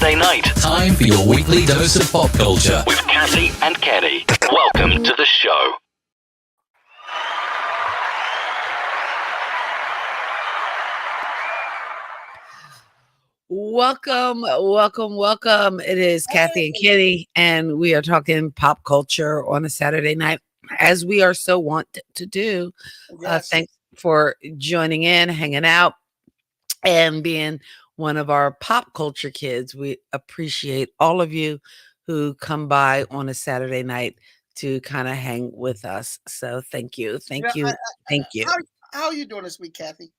Saturday night. Time for your weekly dose of pop culture With Cassie and Kenny. Welcome to the show. Welcome. It is Kathy and Kenny, and we are talking pop culture on a Saturday night, as we are so want to do. Yes. Thanks for joining in, hanging out, and being one of our pop culture kids. We appreciate all of you who come by on a Saturday night to kind of hang with us. So thank you. Thank you. How are you doing this week, Kathy?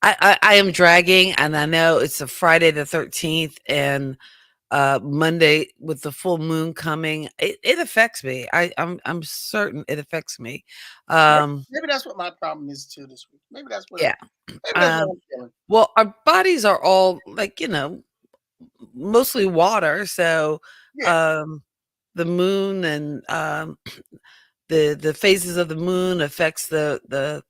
I am dragging, and I know it's a Friday the 13th, and Monday with the full moon coming, it affects me. I'm certain it affects me. Maybe that's what my problem is too this week. Maybe that's what. Yeah. Maybe that's what I'm feeling. Well, our bodies are all like, mostly water. So Yeah. the moon and the phases of the moon affects the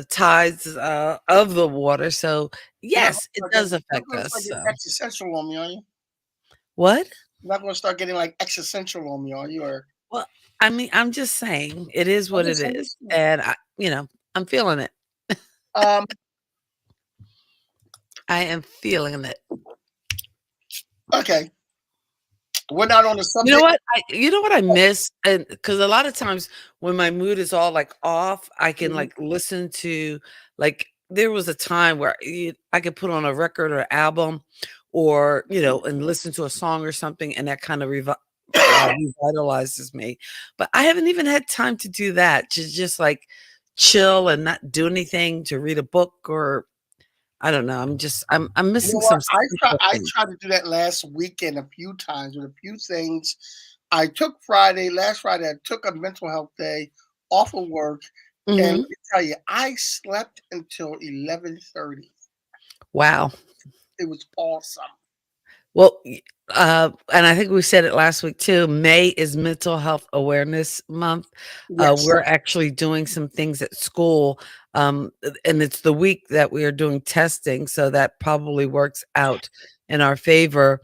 tides of the water. So yes, it does affect You're us. not So. going to existential on me, are you? What? You're not going to start getting like existential on me, are you? Or Well, I mean, I'm just saying it is what it is, understand. and I'm feeling it. Um. I am feeling it. Okay. We're not on the subject. You know what I miss, and because a lot of times when my mood is all like off, I can like listen to like there was a time where I could put on a record or album, or and listen to a song or something, and that kind of revitalizes me. But I haven't even had time to do that. To just like chill and not do anything, to read a book, or I don't know. I'm You missing know what? some. I tried to do that last weekend a few times with a few things. I took last Friday, I took a mental health day off of work. And let me tell you, I slept until 11:30. Wow. It was awesome. Well, and I think we said it last week too. May is Mental Health Awareness Month. Yes. We're actually doing some things at school, and it's the week that we are doing testing, so that probably works out in our favor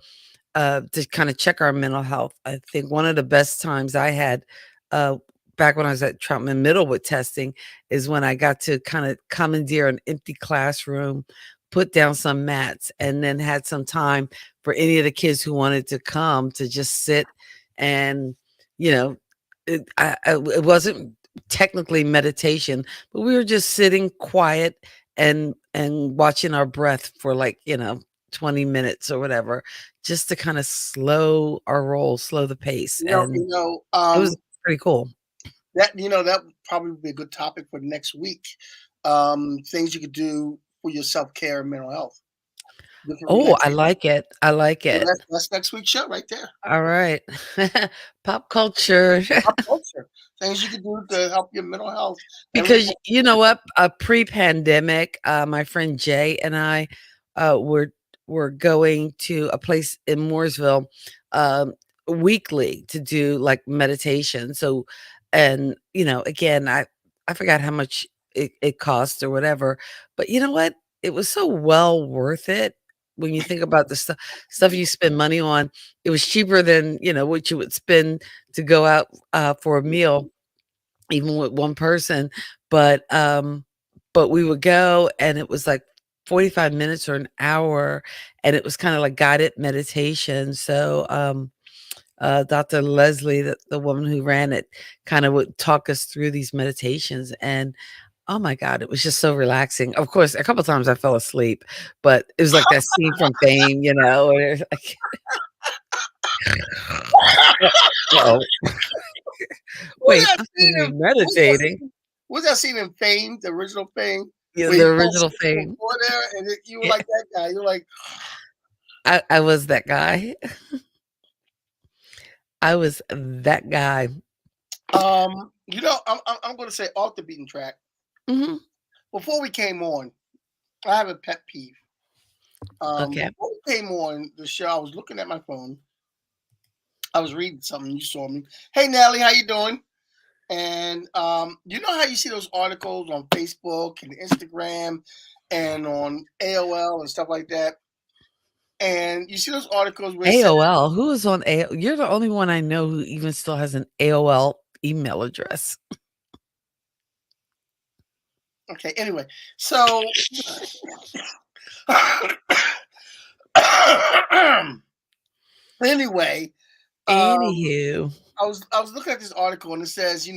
to kind of check our mental health. I think one of the best times I had back when I was at Troutman Middle with testing is when I got to kind of commandeer an empty classroom, put down some mats, and then had some time for any of the kids who wanted to come to just sit and, it wasn't technically meditation, but we were just sitting quiet and watching our breath for 20 minutes or whatever, just to kind of slow our roll, slow the pace. And it was pretty cool. That would probably be a good topic for next week. Things you could do for your self-care and mental health. Oh, I like it. I like So it. that's next week's show right there. All right. Pop culture. Pop culture. Things you can do to help your mental health. Because you know what? Pre-pandemic, my friend Jay and I were going to a place in Mooresville weekly to do like meditation. So, and again, I forgot how much it cost or whatever, but you know what? It was so well worth it. When you think about the stuff you spend money on, it was cheaper than what you would spend to go out for a meal, even with one person. But we would go, and it was like 45 minutes or an hour, and it was kind of like guided meditation. So Dr. Leslie, the woman who ran it, kind of would talk us through these meditations, and oh my God, it was just so relaxing. Of course, a couple times I fell asleep, but it was like that scene from Fame, where like, oh, wait, I'm meditating. Was that scene in Fame, the original Fame? Yeah, the original Fame. There, and you were like that guy. You're like, I was that guy. I was that guy. I'm going to say off the beaten track. Mm-hmm. Before we came on, I have a pet peeve. Okay. Before we came on the show, I was looking at my phone. I was reading something. You saw me. Hey, Nelly, how you doing? And you know how you see those articles on Facebook and Instagram and on AOL and stuff like that? And you see those articles where it says, AOL. Who is on AOL? You're the only one I know who even still has an AOL email address. okay, anyway, so anyway, Anywho. I was looking at this article and it says, it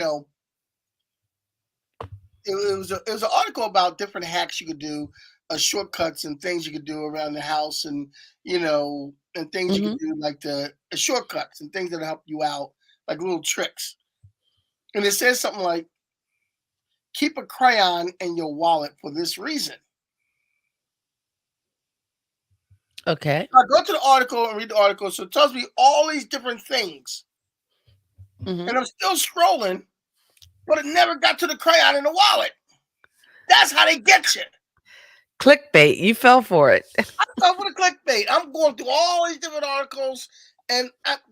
was an article about different hacks you could do, shortcuts and things you could do around the house, and and things you could Mhm. do like the shortcuts and things that help you out, like little tricks. And it says something like, "Keep a crayon in your wallet for this reason." Okay. I go to the article and read the article, so it tells me all these different things, Mhm. and I'm still scrolling, but it never got to the crayon in the wallet. That's how they get you. Clickbait. You fell for it. I fell for the clickbait. I'm going through all these different articles, and that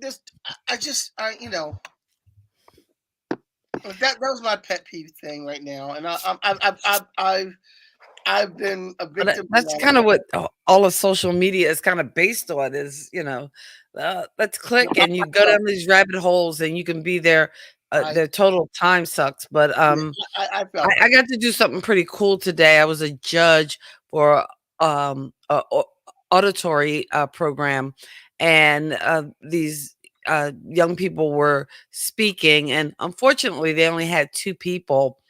was my pet peeve thing right now, and I've been a victim of That's that. kind of what all of social media is kind of based on is, let's click and you go down these rabbit holes and you can be there. I Their total time sucks. But yeah, I felt I got to do something pretty cool today. I was a judge for a auditory program, and these young people were speaking, and unfortunately, they only had two people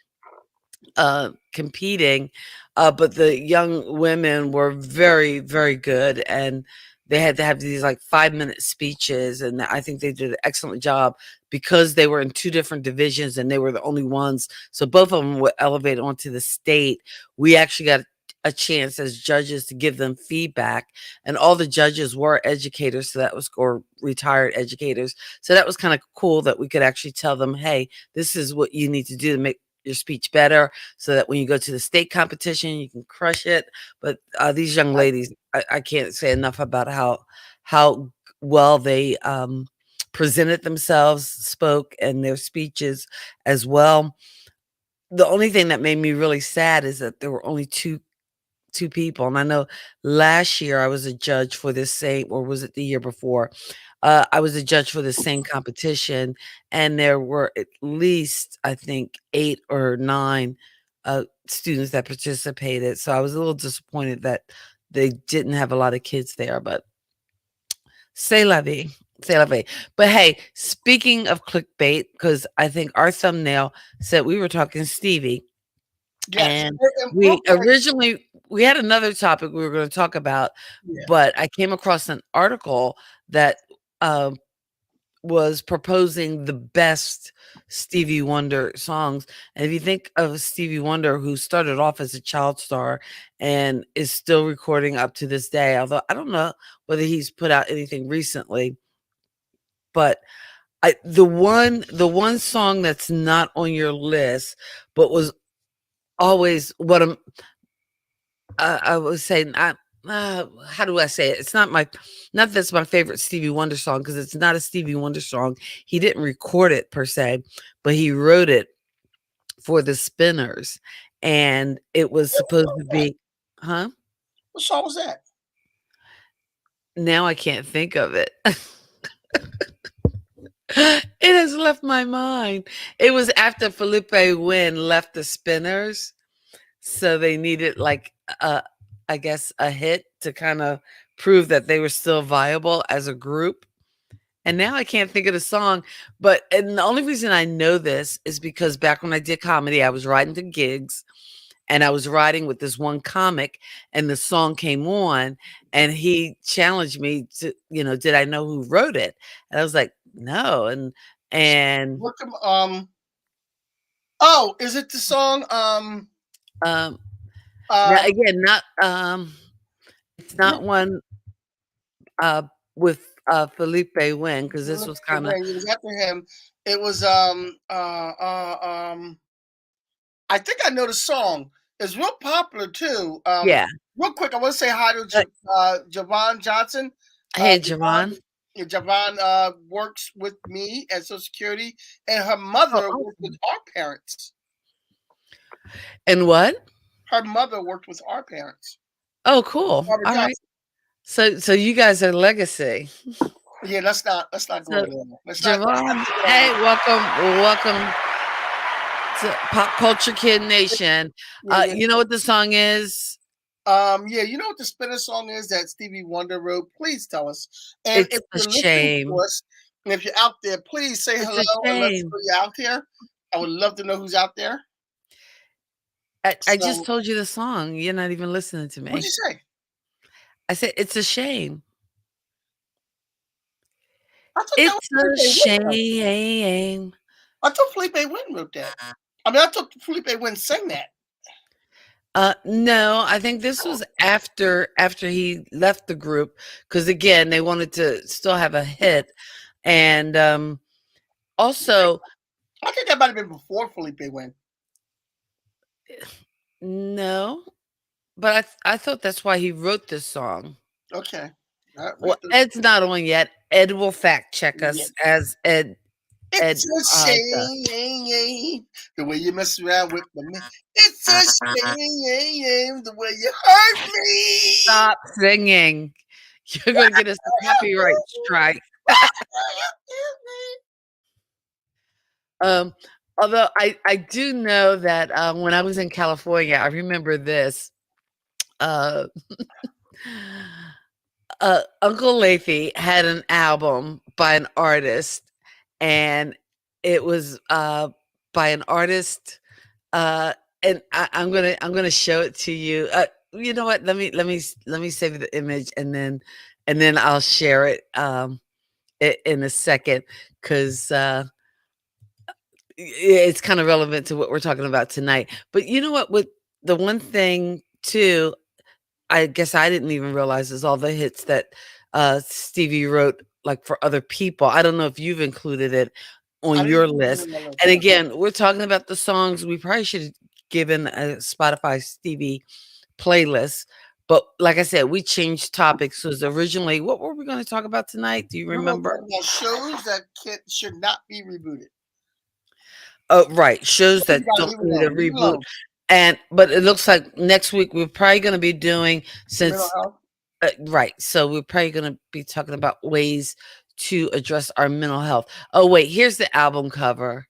competing, but the young women were very, very good, and they had to have these like 5-minute speeches, and I think they did an excellent job because they were in two different divisions and they were the only ones. So both of them were elevated onto the state. We actually got a chance as judges to give them feedback, and all the judges were educators, so that was or retired educators. So that was kind of cool that we could actually tell them, hey, this is what you need to do to make your speech better so that when you go to the state competition, you can crush it. But these young ladies, I can't say enough about how well they presented themselves, spoke, and their speeches as well. The only thing that made me really sad is that there were only two people. And I know last year I was a judge for this same, or was it the year before? I was a judge for the same competition, and there were at least, I think, 8 or 9 students that participated. So I was a little disappointed that they didn't have a lot of kids there, but c'est la vie. C'est la vie. But hey, speaking of clickbait, because I think our thumbnail said we were talking Stevie. yes. And And real quick, we had another topic we were gonna talk about, yeah. but I came across an article that, um, was proposing the best Stevie Wonder songs, and if you think of Stevie Wonder, who started off as a child star and is still recording up to this day, although I don't know whether he's put out anything recently, but the one song that's not on your list, but was always what I was saying, how do I say it? It's not that's my favorite Stevie Wonder song because it's not a Stevie Wonder song. He didn't record it per se, but he wrote it for the Spinners, and it was What supposed song to was that? be, huh? What song was that? Now I can't think of it. It has left my mind. It was after Felipe Wynn left the Spinners, so they needed like I guess a hit to kind of prove that they were still viable as a group. And now I can't think of the song, and the only reason I know this is because back when I did comedy, I was riding to gigs and I was riding with this one comic and the song came on and he challenged me to, did I know who wrote it? And I was like, no. And Look, oh, is it the song? um now Um, again, not it's not one uh with Felipe Wynn because this was kind of It was after him. It was I think I know the song. It's real popular too. yeah. Real quick, I want to say hi to Javon Johnson. Hey, Javon, Javon. yeah, Javon works with me at Social Security, and her Oh, mother worked with awesome. our parents. And what? Her mother worked with our parents. Oh, cool. Barbara All right. Johnson. So you guys are legacy. Yeah, let's not go So there. Let's not Javon, do hey, that. welcome to Pop Culture Kid Nation. Yeah, yeah. You know what the song is? Yeah, you know what the spinner song is that Stevie Wonder wrote? Please tell us. And It's if a you're listening to shame. us, and if you're out there, please say It's hello a and let us shame. know you're out there. I would love to know who's out there. I just So, told you the song. You're not even listening to what'd me. you say? I said it's a shame. I thought that was It's a Felipe Win. shame. I thought Felipe Win wrote that. I mean, I thought Felipe Win sang that. No, I think this was after he left the group because again they wanted to still have a hit, and also I think that might have been before Felipe Win. no, but I thought that's why he wrote this song. Okay. We Well, have to, Ed's not on yet. Ed will fact check yeah. us as Ed It's a does. shame the way you mess around with me. It's a shame the way you hurt me. Stop singing. You're gonna get us a copyright strike. Um, although I do know that when I was in California, I remember this. Uh, Uncle Leafy had an album by an artist, and it was by an artist. Uh, and I'm gonna show it to you. You know what? Let me save the image, and then I'll share it in a second because it's kind of relevant to what we're talking about tonight. But you know what? With the one thing too, I guess I didn't even realize is all the hits that Stevie wrote like for other people. I don't know if you've included it I on didn't your put it list. on my And list. again, we're talking about the songs we probably should have given a Spotify Stevie playlist. But like I said, we changed topics. So originally, what were we going to talk about tonight? Do you We're going to remember? talk about shows that should not be rebooted. Oh, right. Shows You that got to don't leave it need a alone. Leave it reboot. alone. But it looks like next week we're probably going to be doing Mental since health. right. So we're probably going to be talking about ways to address our mental health. Oh wait, here's the album cover.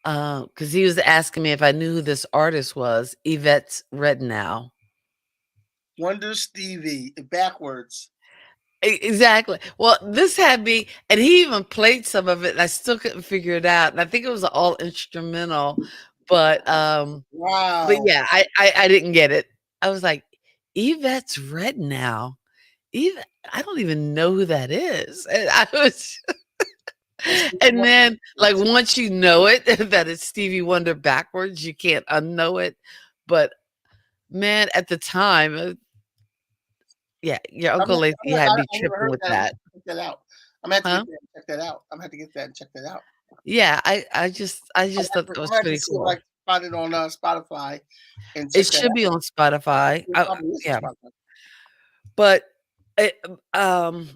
Because he was asking me if I knew who this artist was, Yvette Rednow. Wonder Stevie. Backwards. Exactly. Well, this had me, and he even played some of it, and I still couldn't figure it out. And I think it was all instrumental, but Wow. yeah, I didn't get it. I was like, Yvette's red now. Eve, I don't even know who that is. And I was, And Stevie and Wonder then like backwards. once you know it, that it's Stevie Wonder backwards, you can't unknow it. But man, at the time, yeah, your Uncle Lacy had me I never tripping heard with that. I'm gonna that, have to check that out. I'm gonna have to get huh? that and check that out. I'm gonna have to get that and check that out. Yeah, I just thought that I'm was gonna have to pretty see if I cool. can find it on Spotify and It check that should out. be on Spotify. It probably is Yeah, on Spotify. but it, um,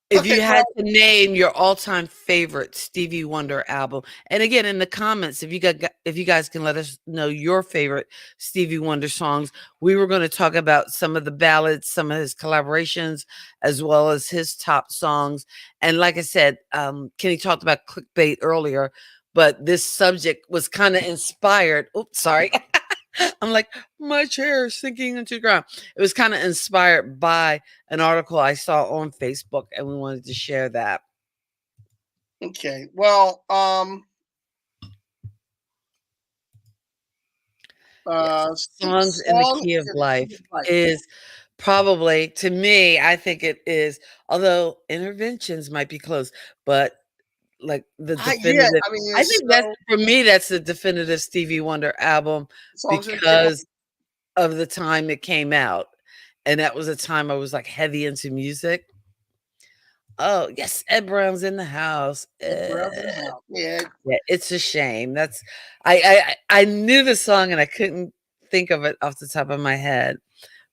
if Okay, you had well, to name your all-time favorite Stevie Wonder album, and again in the comments, if you guys can let us know your favorite Stevie Wonder songs, we were going to talk about some of the ballads, some of his collaborations, as well as his top songs. And like I said, Kenny talked about clickbait earlier, but this subject was kind of inspired. Oops, sorry. I'm like, my chair is sinking into the ground. It was kind of inspired by an article I saw on Facebook, and we wanted to share that. okay. Well, Yes. Songs in the song Key of in the key Life of life. is probably, to me, I think it is, although interventions might be close, but like the Yeah, definitive, I mean, I it's think that's, so for me, that's the definitive Stevie Wonder album songs in the key of life. because of the time it came out. And that was a time I was like heavy into music. Oh, yes, Ed Brown's in the house. It burns in the house. Yeah, Yeah, it's a shame. That's I knew the song and I couldn't think of it off the top of my head,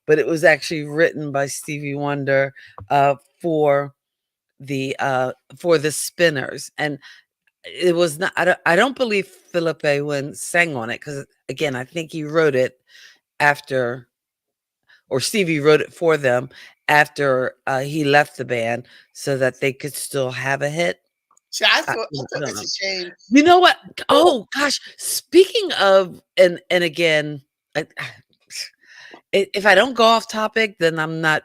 but it was actually written by Stevie Wonder uh for the Spinners. And it was not I don't believe Philip A. Wynne sang on it because again, I think he wrote it after or Stevie wrote it for them after he left the band so that they could still have a hit. See, I I thought don't it's know. a shame. You know what? Oh gosh, speaking of, and again, I, if I don't go off topic, then I'm not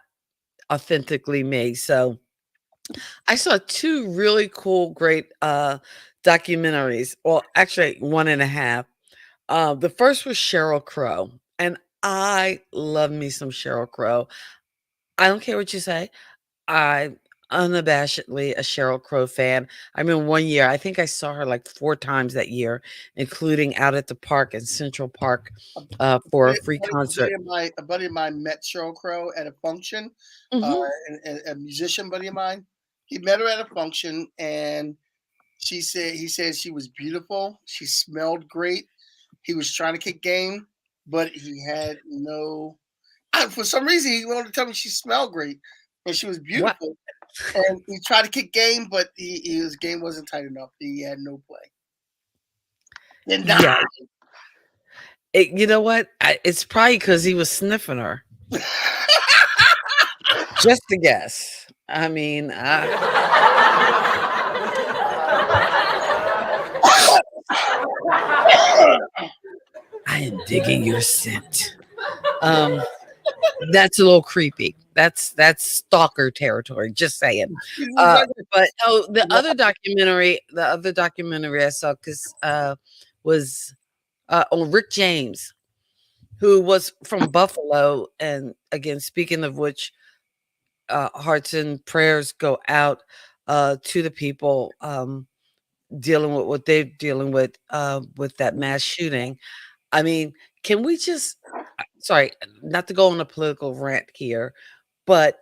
authentically me. So I saw two really cool, great documentaries. Well, actually, one and a half. The first was Sheryl Crow, and I love me some Sheryl Crow. I don't care what you say. I'm unabashedly a Sheryl Crow fan. I mean, one year, I think I saw her like 4 times that year, including out at the park in Central Park for a free concert. A buddy of mine met Sheryl Crow at a function, Hmm. and a musician buddy of mine. He met her at a function, and he said she was beautiful. She smelled great. He was trying to kick game, but he had no. For some reason, he wanted to tell me she smelled great and she was What? beautiful. And he tried to kick game, but his game wasn't tight enough. He had no play. And Yeah. You know what? It's probably because he was sniffing her. Just a guess. I mean, I am digging your scent. Um, that's a little creepy. That's stalker territory. Just saying. he's like, But oh, the other documentary I saw because was on Rick James, who was from Buffalo, and again, speaking of which, hearts and prayers go out to the people dealing with what they're dealing with that mass shooting. I mean, can we just sorry, not to go on a political rant here, but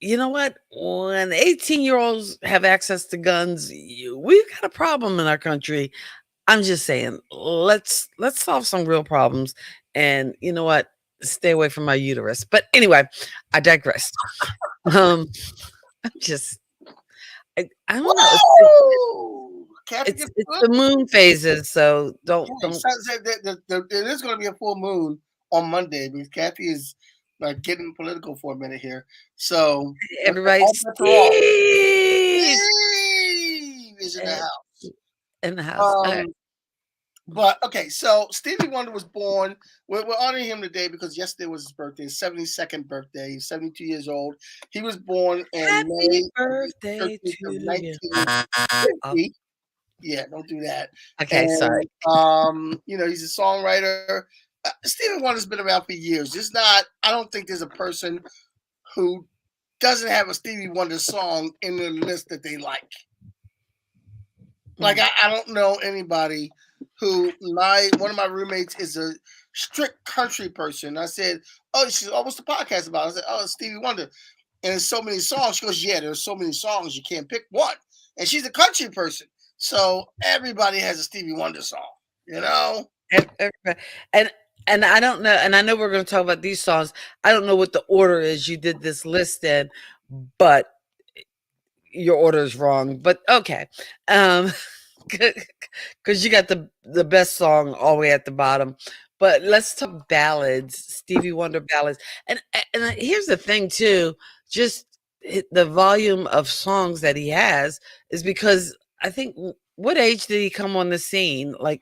you know what? When 18-year-olds have access to guns, we've got a problem in our country. I'm just saying, let's solve some real problems, and you know what? Stay away from my uterus. But anyway, I digress. Um, I'm just, I don't know. whoa! Kathy gets It's good. the moon phases, so Yeah, don't. it is going to be a full moon on Monday because Kathy is getting political for a minute here. So Everybody, all bets are off. Steve Steve is in the eh, house. in the house. Um, But okay, so Stevie Wonder was born. We're honoring him today because yesterday was his birthday, his 72nd birthday. He's 72 years old. He was born in Happy May birthday 13th of to you. Oh, 1950. Yeah, don't do that. okay, sorry. And he's a songwriter. Stevie Wonder's been around for years. There's not. I don't think there's a person who doesn't have a Stevie Wonder song in the list that they like. Like I don't know anybody who one of my roommates is a strict country person. I said, "Oh, she's what's the podcast about?" I said, "Oh, it's Stevie Wonder." And there's so many songs. She goes, "Yeah, there's so many songs you can't pick one." And she's a country person, so everybody has a Stevie Wonder song. You know, Everybody, and and I don't know, and I know we're going to talk about these songs. I don't know what the order is you did this list in, but your order is wrong. But okay, um, because you got the best song all the way at the bottom. But let's talk ballads, Stevie Wonder ballads, and here's the thing too, just the volume of songs that he has is because I think what age did he come on the scene? Like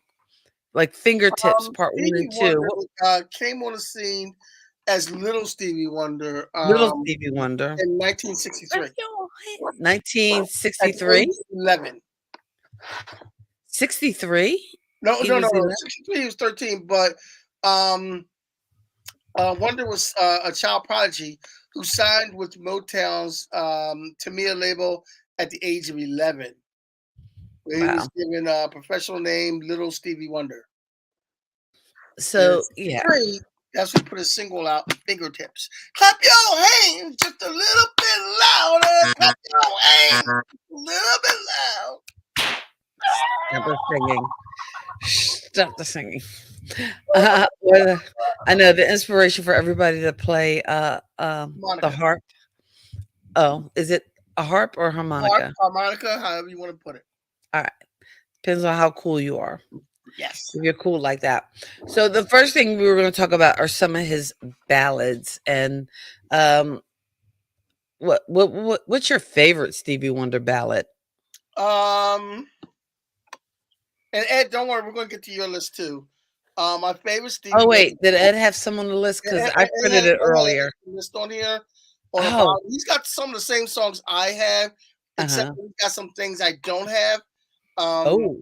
Fingertips Part One Stevie and Two. Wonder came on the scene as Little Stevie Wonder Little Stevie Wonder. in 1963 at the 1963? age of 11. 63? No, He no, no, was in no. that? 63 he was 13, but um, Wonder was a child prodigy who signed with Motown's Tamia label at the age of 11, where he was Wow. given a professional name Little Stevie Wonder. And in So, yeah. '63, that's when he put a single out, Fingertips. Clap your hands just a little bit louder. Clap your hands a little bit loud. Stop the singing. Stop the singing. Well, I know the inspiration for everybody to play the Monica. harp. Oh, is it a harp or Harp, harmonica? harmonica, however you want to put it. All right. Depends on how cool you are. Yes. if you're cool like that. So the first thing we were going to talk about are some of his ballads, and um, what's your favorite Stevie Wonder ballad? Um, and Ed, don't worry, we're going to get to your list too. My favorite Stevie Oh Wonder. wait, did Ed have some on the list? Because I printed Ed it has earlier. a list on here on a Oh, bottom. He's got some of the same songs I have, except uh-huh. he's got some things I don't have. Um, Oh,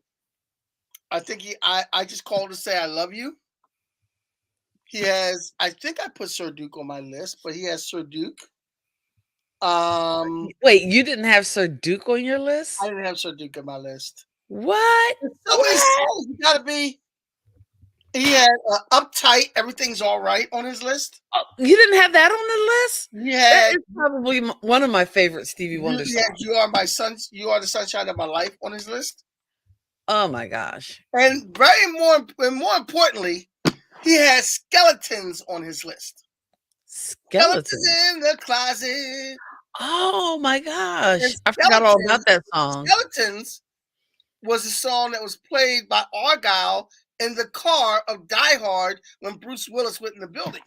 I think I just called to say I love you. He has. I think I put Sir Duke on my list, but he has Sir Duke. wait, you didn't have Sir Duke on your I list? didn't have Sir Duke on my list. What? There's so many What? songs. You gotta be. He had uptight. Everything's all right on his list. Oh, you didn't have that on the list? He That had is probably one of my favorite Stevie Wonder you had songs. you are my sun. You are the sunshine of my life on his list. Oh my gosh. And more importantly, he has skeletons on his list. Skeletons Skeleton. in the closet. Oh my And gosh. I forgot all about that song. Skeletons was a song that was played by Argyle in the car of Die Hard when Bruce Willis went in the building.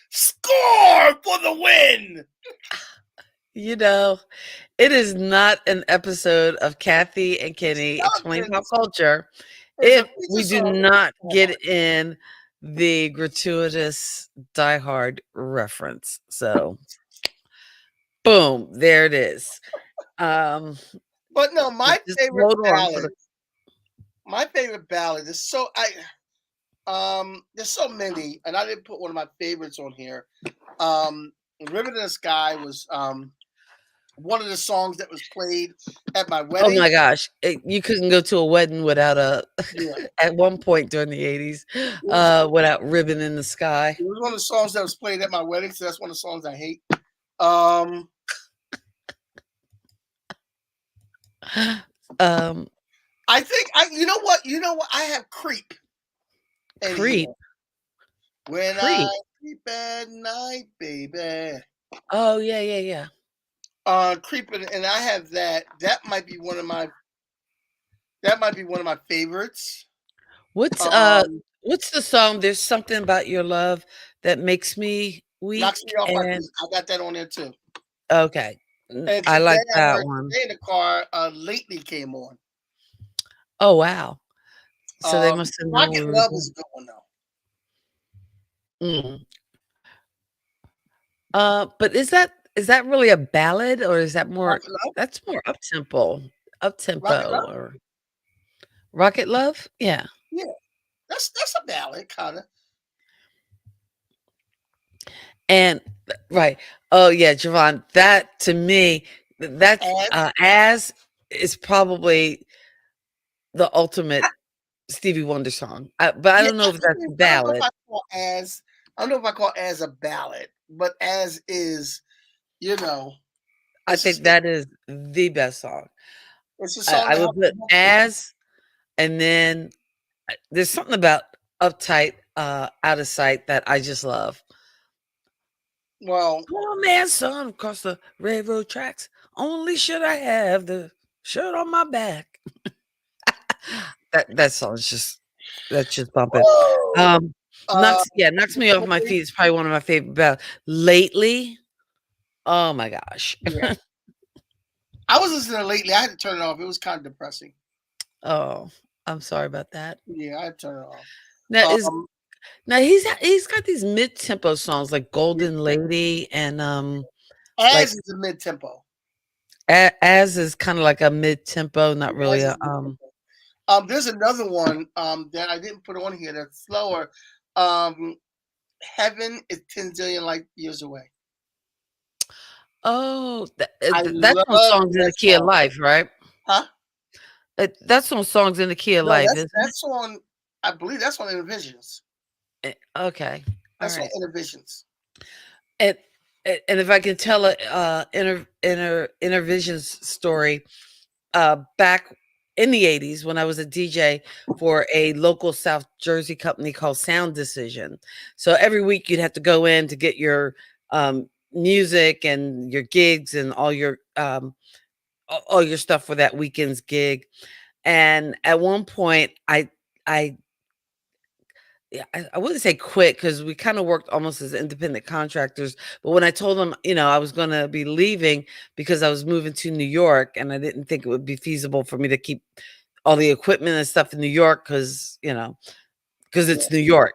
Score for the win! You know, it is not an episode of Kathy and Kenny Explain Pop Skeletons Culture is a if piece we of do song. not get in the gratuitous Die Hard reference. So, boom, there it is. But no, Just hold on for the my favorite ballad is so there's so many, and I didn't put one of my favorites on here. River in the Sky was one of the songs that was played at my Oh wedding. my gosh, you couldn't go to a wedding without a Yeah. at one point during the 80s, without Ribbon in the Sky. It was one of the songs that was played at my wedding, so that's one of the songs I hate. Um, Um, I think you know what, I have Creep in Creep, here. When I Creep. creep at night, baby. Oh, yeah, yeah, yeah. Creeping, and I have that. That might be one of my favorites. What's, Um, what's the song, "There's Something About Your Love That Makes Me Knocks Weak," me off my and feet. I got that on there too. okay, And I today like I that heard one. today in the car, lately came on. Oh, wow. So they must have known we Rocket were Love doing is a good one though. mm. But is that really a ballad, or is that more Rocket Love, that's more up-tempo Rocket up-tempo, Love, or Rocket Love? Yeah. yeah, that's a ballad kind of. And right. Oh yeah, Javon, that to me, that's As as is probably the ultimate Stevie Wonder song. But I yeah, don't know if that's a I don't know if ballad. I call as I don't know if I call as a ballad, but as is, you know, I it's think just that is the best song. it's a song I that would helps put you. as, and then there's something about uptight, out of sight that I just love. Well, Oh man, son, across the railroad tracks. Only should I have the shirt on my back. That song's just that's just bumping. woo! Uh, Knocks me off my feet is probably one of my favorite ballads. Lately, oh my gosh. yeah, I was listening to it lately. I had to turn it off. It was kind of depressing. Oh, I'm sorry about that. Yeah, I had to turn it off. Now is Um, now he's got these mid-tempo songs like yeah. Golden Lady and like As is a mid tempo. as is kind of like a mid-tempo, not really As is a mid tempo. There's another one that I didn't put on here that's slower. Um, Heaven is 10 zillion light years away. oh I that's on love Songs in that the Key of song. Life, right? Huh? That's on Songs in the Key of No, Life, isn't it? that's on. I believe that's on Intervisions. Okay. All That's on right. Intervisions. And and if I can tell a Intervisions story, back in the 80s when I was a DJ for a local South Jersey company called Sound Decision. So every week you'd have to go in to get your music and your gigs and all your stuff for that weekend's gig. And at one point, I yeah, I wouldn't say quit because we kind of worked almost as independent contractors. But when I told them, I was going to be leaving because I was moving to New York, and I didn't think it would be feasible for me to keep all the equipment and stuff in New York because Yeah. it's New York.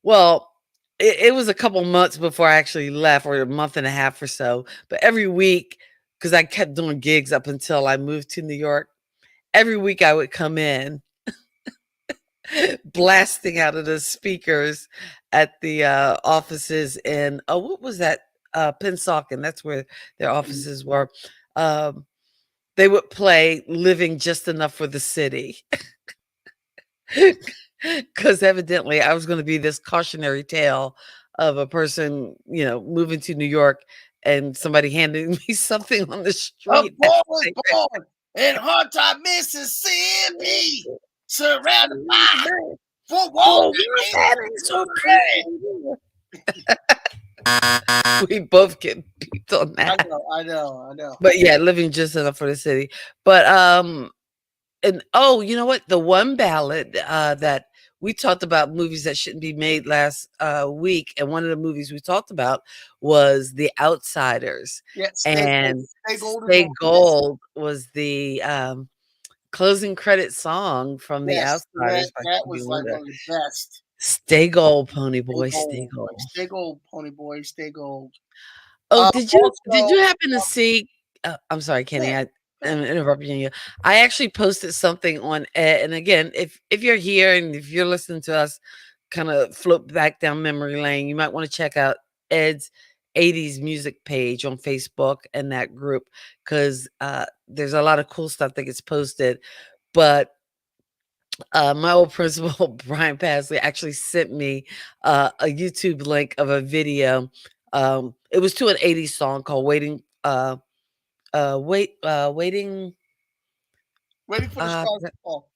Well, it was a couple months before I actually left, or a month and a half or so. But every week, because I kept doing gigs up until I moved to New York, every week I would come in blasting out of the speakers at the offices in, oh, what was that? Pennsauken. That's where their offices were. Um, they would play "Living Just Enough for the City." Because evidently I was going to be this cautionary tale of a person, moving to New York and somebody handing me something on the A street. boy was born in Hunter, Mississippi, surrounded by four walls For that we both get beeped on I that. know, I know, I know. But yeah, living just enough for the city. But and oh, you know what? The one ballad that we talked about movies that shouldn't be made last week, and one of the movies we talked about was The Outsiders. Yeah, And stay gold is Stay on the list. Gold was the closing credit song from The Yes, Outsiders by that Stevie was like Wonder. one of the best. Stay gold, pony Stay boy, stay gold, like gold. stay gold, pony boy, stay gold. Oh, did Also, you happen to see I'm sorry, Kenny, yeah, I'm interrupting you. I actually posted something on and again, if you're here and if you're listening to us kind of float back down memory lane, you might want to check out Ed's 80s music page on Facebook and that group because there's a lot of cool stuff that gets posted. But my old principal, Brian Pasley, actually sent me a YouTube link of a video. It was to an 80s song called Waiting, Waiting. waiting for the Uh, stars to fall.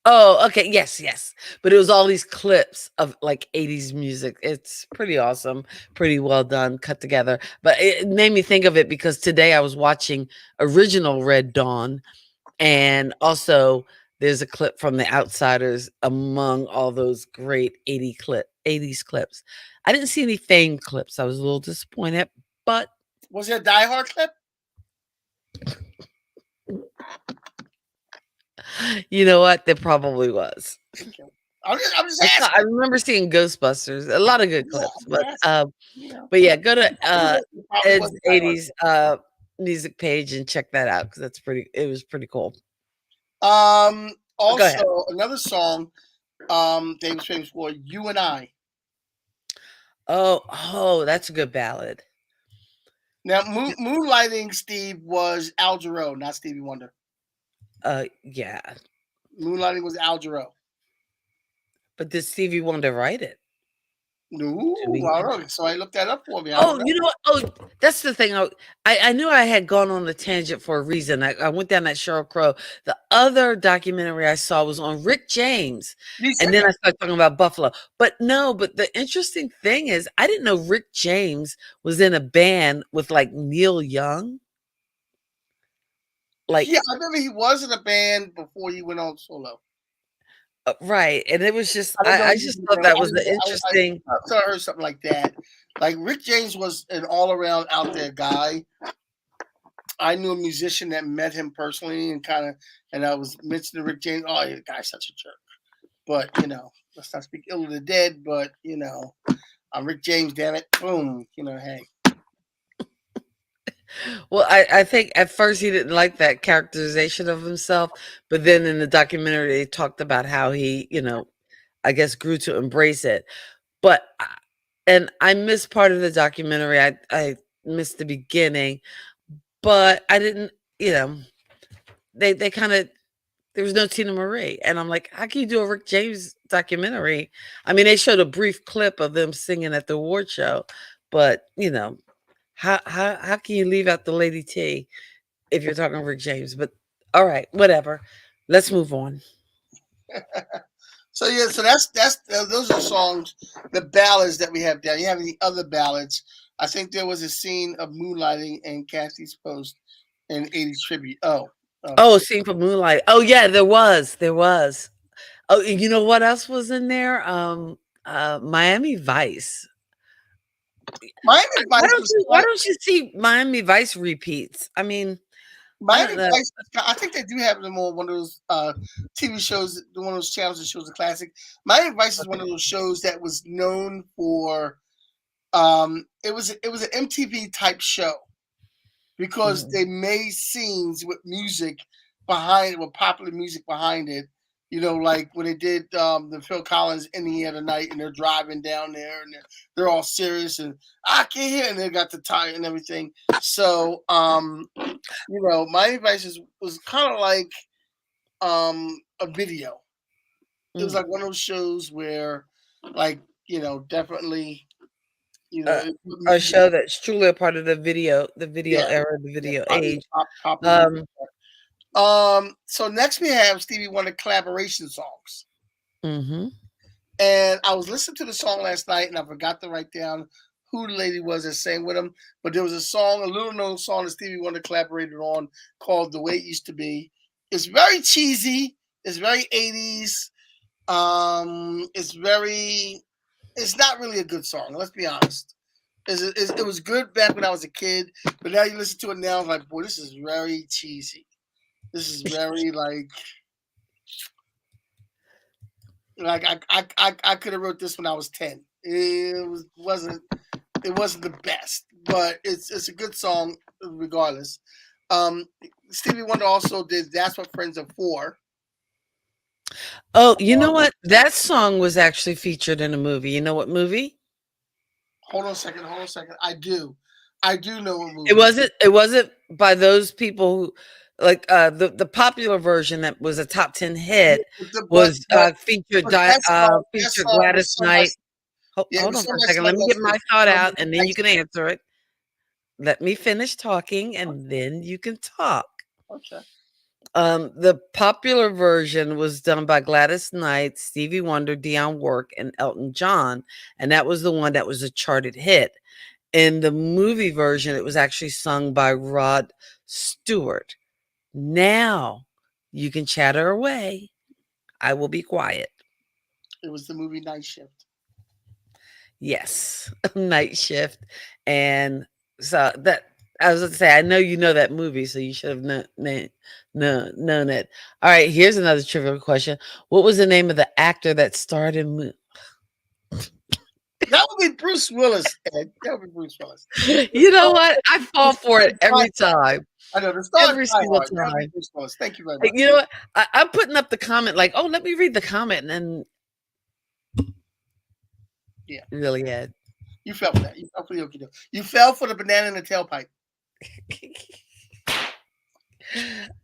oh, okay. Yes, yes. But it was all these clips of like 80s music. It's pretty awesome, pretty well done, cut together. But it made me think of it because today I was watching original Red Dawn. And also, there's a clip from The Outsiders among all those great 80s clips. I didn't see any Fame clips. I was a little disappointed, but Was there a Die Hard clip? you know what? There probably was. Okay. I'm just asking. I remember seeing Ghostbusters, a lot of good Yeah, clips, I'm just asking. You know, but yeah, go to probably Ed's wasn't Die Hard. 80s music page and check that out because it was pretty cool. Go ahead. Also, another song, David's famous for "You and I." Oh, that's a good ballad. Now, moonlighting Steve was Al Jarreau, not Stevie Wonder. Yeah. Moonlighting was Al Jarreau. But did Stevie Wonder write it? No, Do we I know? don't know. So I looked that up for me. I don't Oh, know. you know what? Oh, that's the thing. I knew I had gone on the tangent for a reason. I went down that Sheryl Crow. The other documentary I saw was on Rick James, You and said then that. I started talking about Buffalo. But no, but the interesting thing is, I didn't know Rick James was in a band with like Neil Young. Yeah, Like, I remember he was in a band before he went on solo. right, and it was just I don't know. I just thought that was the I interesting. thought I heard something like that. Like Rick James was an all-around out there guy. I knew a musician that met him personally and I was mentioning Rick James. Oh, the guy's such a jerk. But let's not speak ill of the dead. But I'm Rick James. Damn it, boom. Hey. Well, I think at first he didn't like that characterization of himself, but then in the documentary they talked about how he, I guess grew to embrace it. But and I missed part of the documentary. I missed the beginning, but I didn't, they kind of there was no Tina Marie, and I'm like, how can you do a Rick James documentary? I mean, they showed a brief clip of them singing at the award show, but how can you leave out the Lady T if you're talking Rick James? But all right, whatever. Let's move on. So yeah, so that's those are songs, the ballads that we have down. You have any other ballads? I think there was a scene of moonlighting in Cassie's post in '80s tribute. Oh, Oh, Scene from Moonlight. Oh yeah, there was. Oh, you know what else was in there? Miami Vice. Miami Why Vice don't was you why don't you see Miami Vice repeats? I mean, I Miami don't know. Vice. I think they do have them on one of those TV shows, one of those channels that shows a classic. Miami Vice is one of those shows that was known for. It was an MTV type show because Mhm. they made scenes with music behind it, with popular music behind it. You know, like when they did the Phil Collins "In the Air Tonight," and they're driving down there, and they're all serious, and I can't hear, and they got the tire and everything. So, Miami Vice was kind of like a video. It was Mm. like one of those shows where, like, definitely, Uh, it, a show that's truly a part of the video yeah, era, the yeah, video age. popular music. Um, So next we have Stevie Wonder collaboration songs. mhm. And I was listening to the song last night and I forgot to write down who the lady was that sang with him. But there was a little known song that Stevie Wonder collaborated on called The Way It Used to Be. It's very cheesy. It's very 80s. It's not really a good song. Let's be honest. It was good back when I was a kid, but now you listen to it now, I'm like, boy, this is very cheesy. This is very like I could have wrote this when I was 10. It wasn't the best, but it's a good song regardless. Um, Stevie Wonder also did "That's What Friends Are For." Oh, you know what? That song was actually featured in a movie. You know what movie? Hold on a second. Hold on a second. I do know what It movie. wasn't it wasn't by those people who like the popular version that was a top 10 Yeah, hit but was but featured but that song that featured song was Gladys sung by Knight. yeah it Hold was on sung for a by second. Let somebody me get else my too. thought No, out but and then you can answer it. Let me finish talking and then you can talk. okay. The popular version was done by Gladys Knight, Stevie Wonder, Dionne Warwick, and Elton John, and that was the one that was a charted hit. In the movie version, it was actually sung by Rod Stewart. Now you can chatter away. I will be quiet. It was the movie Night Shift. Yes, Night Shift, and so that I was going to say, I know you know that movie, so you should have known it. All right, here's another trivial question: what was the name of the actor that starred in? That would be Bruce Willis, Ed. That would be Bruce Willis. The You know star, what? I the fall for star it of Die every Hard. time. I know the star of Every Die single Hard. That would be time. Bruce Willis. Thank you very Like, much. you know what? I'm putting up the comment like, oh, let me read the comment, and then Yeah, really had. you fell for that. You fell for the okie doke. You fell for the banana in the tailpipe.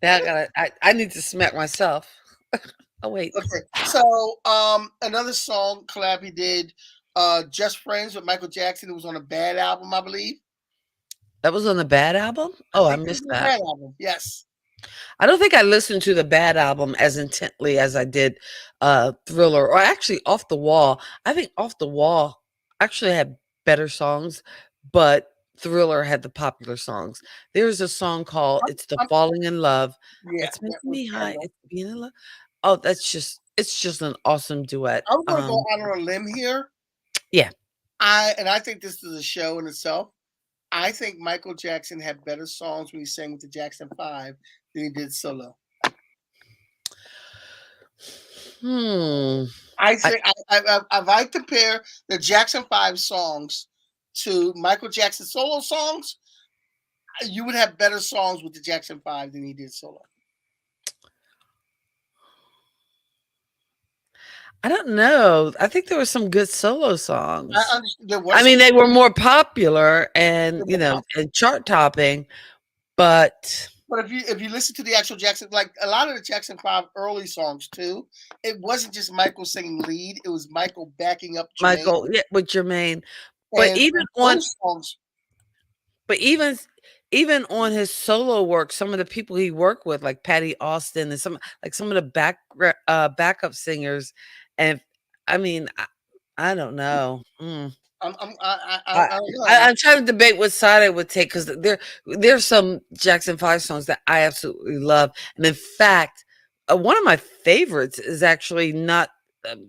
Now I need to smack myself. Oh wait, Okay, so another song collab he did, "Just Friends" with Michael Jackson. It was on a Bad album, I believe. that was on the Bad album. I Oh, I think it was missed on the that. Bad album. Yes, I don't think I listened to the Bad album as intently as I did Thriller or actually Off the Wall. I think Off the Wall actually had better songs, but Thriller had the popular songs. There's a song called I'm, It's the I'm, Falling in Love. yeah, It's yeah, making with me high. Kendall. It's being in love. Oh, it's just an awesome duet. I'm going to go out on a limb here. Yeah. I think this is a show in itself. I think Michael Jackson had better songs when he sang with the Jackson Five than he did solo. Hmm. I I think if I compare the Jackson Five songs to Michael Jackson solo songs, you would have better songs with the Jackson Five than he did solo. I don't know. I think there were some good solo I songs. understand there were I some mean, they were more popular and, more pop, and chart topping, but but if you listen to the actual Jackson, like a lot of the Jackson Five early songs too, it wasn't just Michael singing lead; it was Michael backing up Jermaine, Michael, yeah, with Jermaine. But and even on those songs. but even on his solo work, some of the people he worked with, like Patty Austin and some of the backup singers, and I mean, I don't know. Mm. I, I don't know. I'm trying to debate what side I would take because there's some Jackson 5 songs that I absolutely love, and in fact, one of my favorites is actually not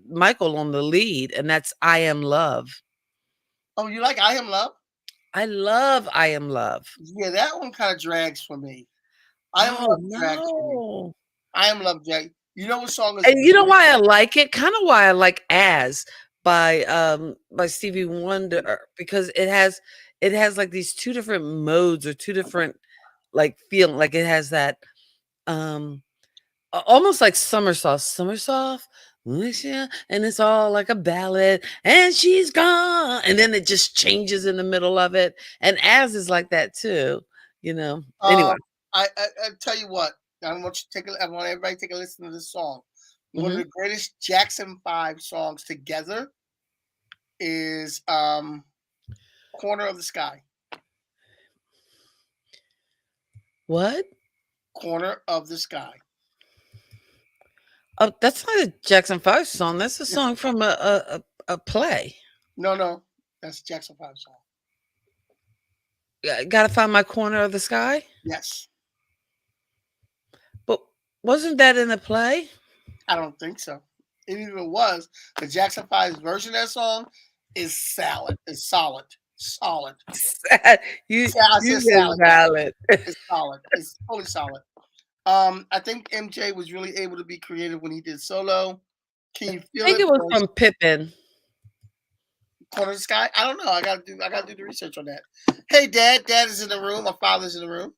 Michael on the lead, and that's "I Am Love." Oh, you like I Am Love? I love "I Am Love." Yeah, that one kind of drags for me. I Am Oh Love drags for me. no! I Am Love drag. You know what song is And you know really why I like it? Kind of why I like "As" by Stevie Wonder because it has like these two different modes or two different like feeling like it has that um almost like summer soft wish ya, and it's all like a ballad and she's gone and then it just changes in the middle of it and as is like that too, anyway. Um, I tell you what. I want you to take. I want everybody to take a listen to this song. One of Hmm. the greatest Jackson 5 songs together is "Corner of the Sky." What? "Corner of the Sky." Oh, that's not a Jackson 5 song, that's a Yes. song from a play. No, no, that's a Jackson 5 song. Gotta find my corner of the sky. Yes, But wasn't that in the play? I don't think so. Even if it was, the Jackson 5's version of that song is salad. It's solid, solid. you I you said said salad. Yeah, valid. it's solid. It's totally solid. I think MJ was really able to be creative when he did solo. Can you I feel think it? it was Was from Pippin. Corner of the Sky? I don't know. I gotta do the research on that. Hey, Dad. Dad is in the room. My father's in the room.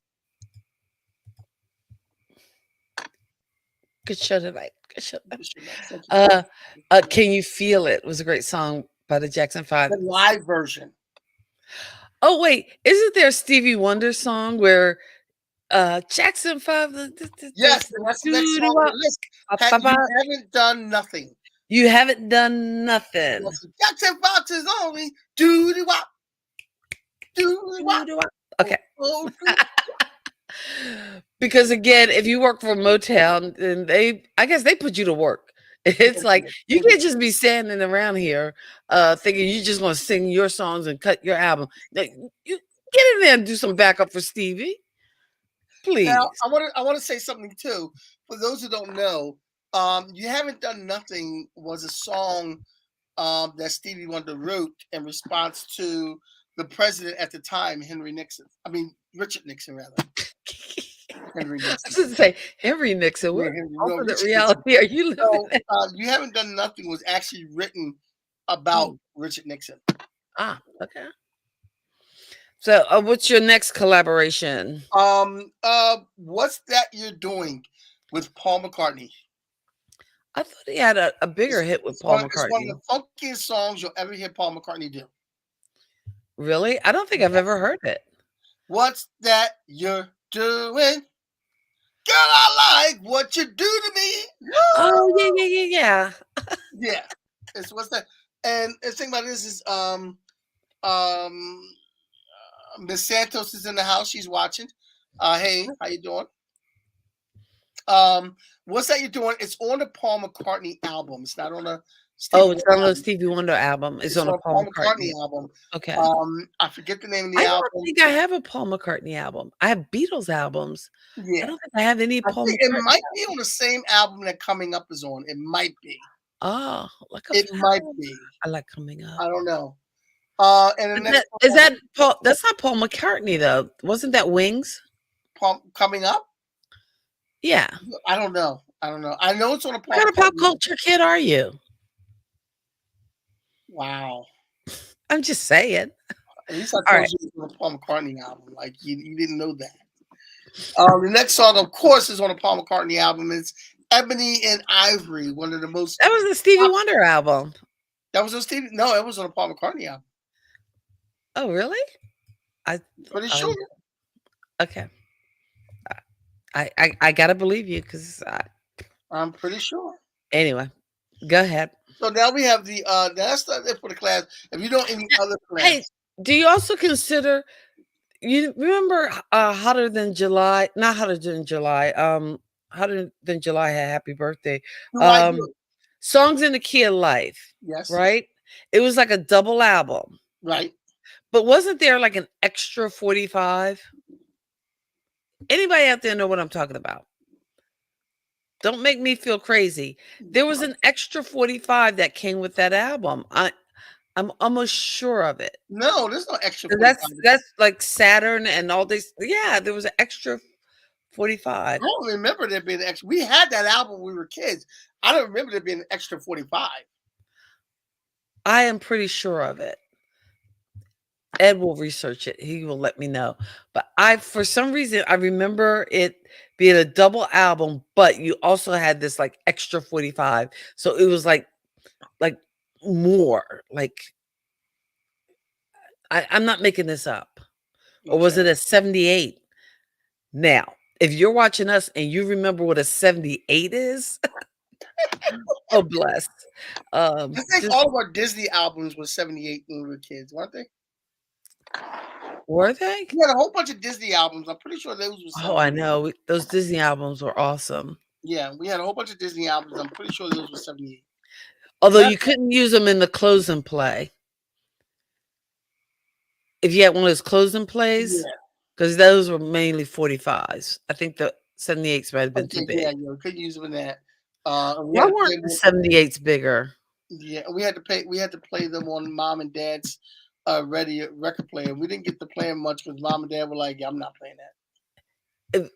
Good show tonight. Good show. Thank you. Uh, Can You Feel It was a great song by the Jackson 5. The live version. Oh, wait, isn't there a Stevie Wonder song where Jackson 5 Yes, and that's the next song on the list. You haven't done nothing. you haven't done nothing. That's Jackson Fox is only doody wop, doody wop. Okay. Oh, Because again, if you work for Motown, then I guess they put you to work. It's like you can't just be standing around here thinking you're just gonna sing your songs and cut your album. You get in there and do some backup for Stevie, please. now I want to say something too. For those who don't know, "You Haven't Done Nothing" was a song that Stevie Wonder wrote in response to the president at the time, Henry Nixon. I mean Richard Nixon, rather. Henry I Nixon. was gonna say Henry Nixon. Yeah, What Henry, no, alternate Richard Nixon. reality are you living So, in? "You Haven't Done Nothing" was actually written about Mm. Richard Nixon. Okay. So, what's your next collaboration? What's That You're Doing with Paul McCartney? I thought he had a bigger hit with Paul It's one of McCartney. the funkiest songs you'll ever hear Paul McCartney do. Really? I don't think I've ever heard it. What's that you're doing? Girl, I like what you do to me. Oh, yeah, Woo! yeah, yeah, yeah. Yeah. It's what's that? And the thing about this is um Miss Santos is in the house. She's watching. Hey, how you doing? What's that you're doing? It's on the Paul McCartney album. It's not on a Oh, Stevie it's Wonder on the album. Stevie Wonder album. It's It's on a on a Paul Paul McCartney. McCartney album. Okay. I forget the name of I the don't album. think I have a Paul McCartney album. I have Beatles albums. I Yeah. don't think I have any I Paul think it McCartney might be on the same album that Coming Up is on. It might be. Oh, like a It might flower. be. I like Coming Up. I don't know. And the Is next that is song, that Paul? That's not Paul McCartney though. Wasn't that Wings? Coming Up? Yeah. I don't know. I don't know. I know it's on a What Paul kind of pop McCartney album. culture kid are you? Wow. I'm just saying. At least I All told right. you it's on a Paul McCartney album. Like you didn't know that. The next song, of course, is on a Paul McCartney album. It's Ebony and Ivory, one of the most. That was the Stevie Wonder album. That was on Stevie. No, it was on a Paul McCartney album. Oh, really? I Pretty I sure. okay. I gotta believe you because I'm pretty sure. anyway, go ahead. So now we have the that's not it for the class. If you don't any other Hey, class, do you also consider you remember Hotter Than July? Not Hotter Than July. Hotter Than July had Happy Birthday. do I Um do? Songs in the Key of Life, Yes. right? It was like a double album. Right. But wasn't there like an extra 45? Anybody out there know what I'm talking about? Don't make me feel crazy. There was an extra 45 that came with that album. I'm almost sure of it. No, there's no extra And 45. that's like Saturn and all this. Yeah, there was an extra I 45. don't remember there being an extra. We had that album when we were kids. I don't remember there being an extra 45. I am pretty sure of it. Ed will research it. He will let me know. But for some reason, I remember it being a double album, but you also had this like extra 45. So it was like more. Like I'm not making this up. Or was it Okay. a 78? Now, if you're watching us and you remember what a 78 is, oh bless. I think Just all of our Disney albums were 78 when we were kids, weren't they? were they? We had a whole bunch of Disney albums. I'm pretty sure those were Oh, I 78. know. Those Disney albums were awesome. Yeah, we had a whole bunch of Disney albums. I'm pretty sure those were 78. Although That, you couldn't use them in the close and play. If you had one of those close and plays, yeah. because those were mainly 45s. I think the 78s might have been too Okay. Yeah. big. Yeah. We couldn't use them in that. And we Why had to weren't play the them. 78s bigger? Yeah, we had to pay. We had to play them on mom and dad's ready record player. We didn't get to play them much because mom and dad were like, yeah, "I'm not playing that."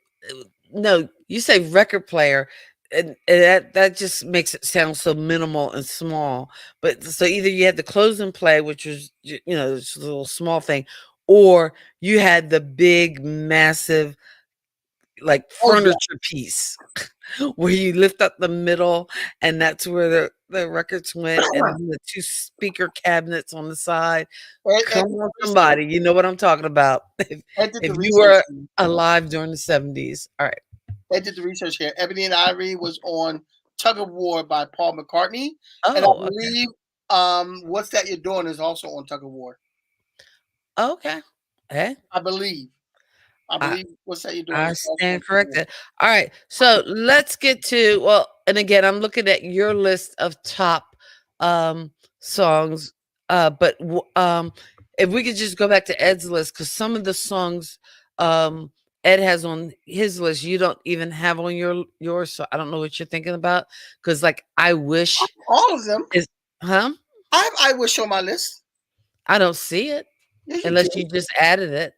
No, you say record player, and that just makes it sound so minimal and small. But so either you had the close and play, which was just a little small thing, or you had the big, massive, like Oh yeah, furniture piece where you lift up the middle, and that's where the records went, and then the two speaker cabinets on the side. Ed Come did on, the research. somebody, you know what I'm talking about. Ed did If the you research. were alive during the 70s, all right. Ed did the research here. Ebony and Ivory was on Tug of War by Paul McCartney, and I Oh, okay. believe What's That You're Doing is also on Tug of War. Okay. Hey, I believe. I I believe What's That You're Doing I is also on stand Tug of War. corrected. All right. So let's get to and again, I'm looking at your list of top songs. But if we could just go back to Ed's list, because some of the songs um Ed has on his list, you don't even have on yours. So I don't know what you're thinking about. Because like I wish All of them. is huh? I have I Wish on my list. I don't see it Yes, you unless do. you just added it.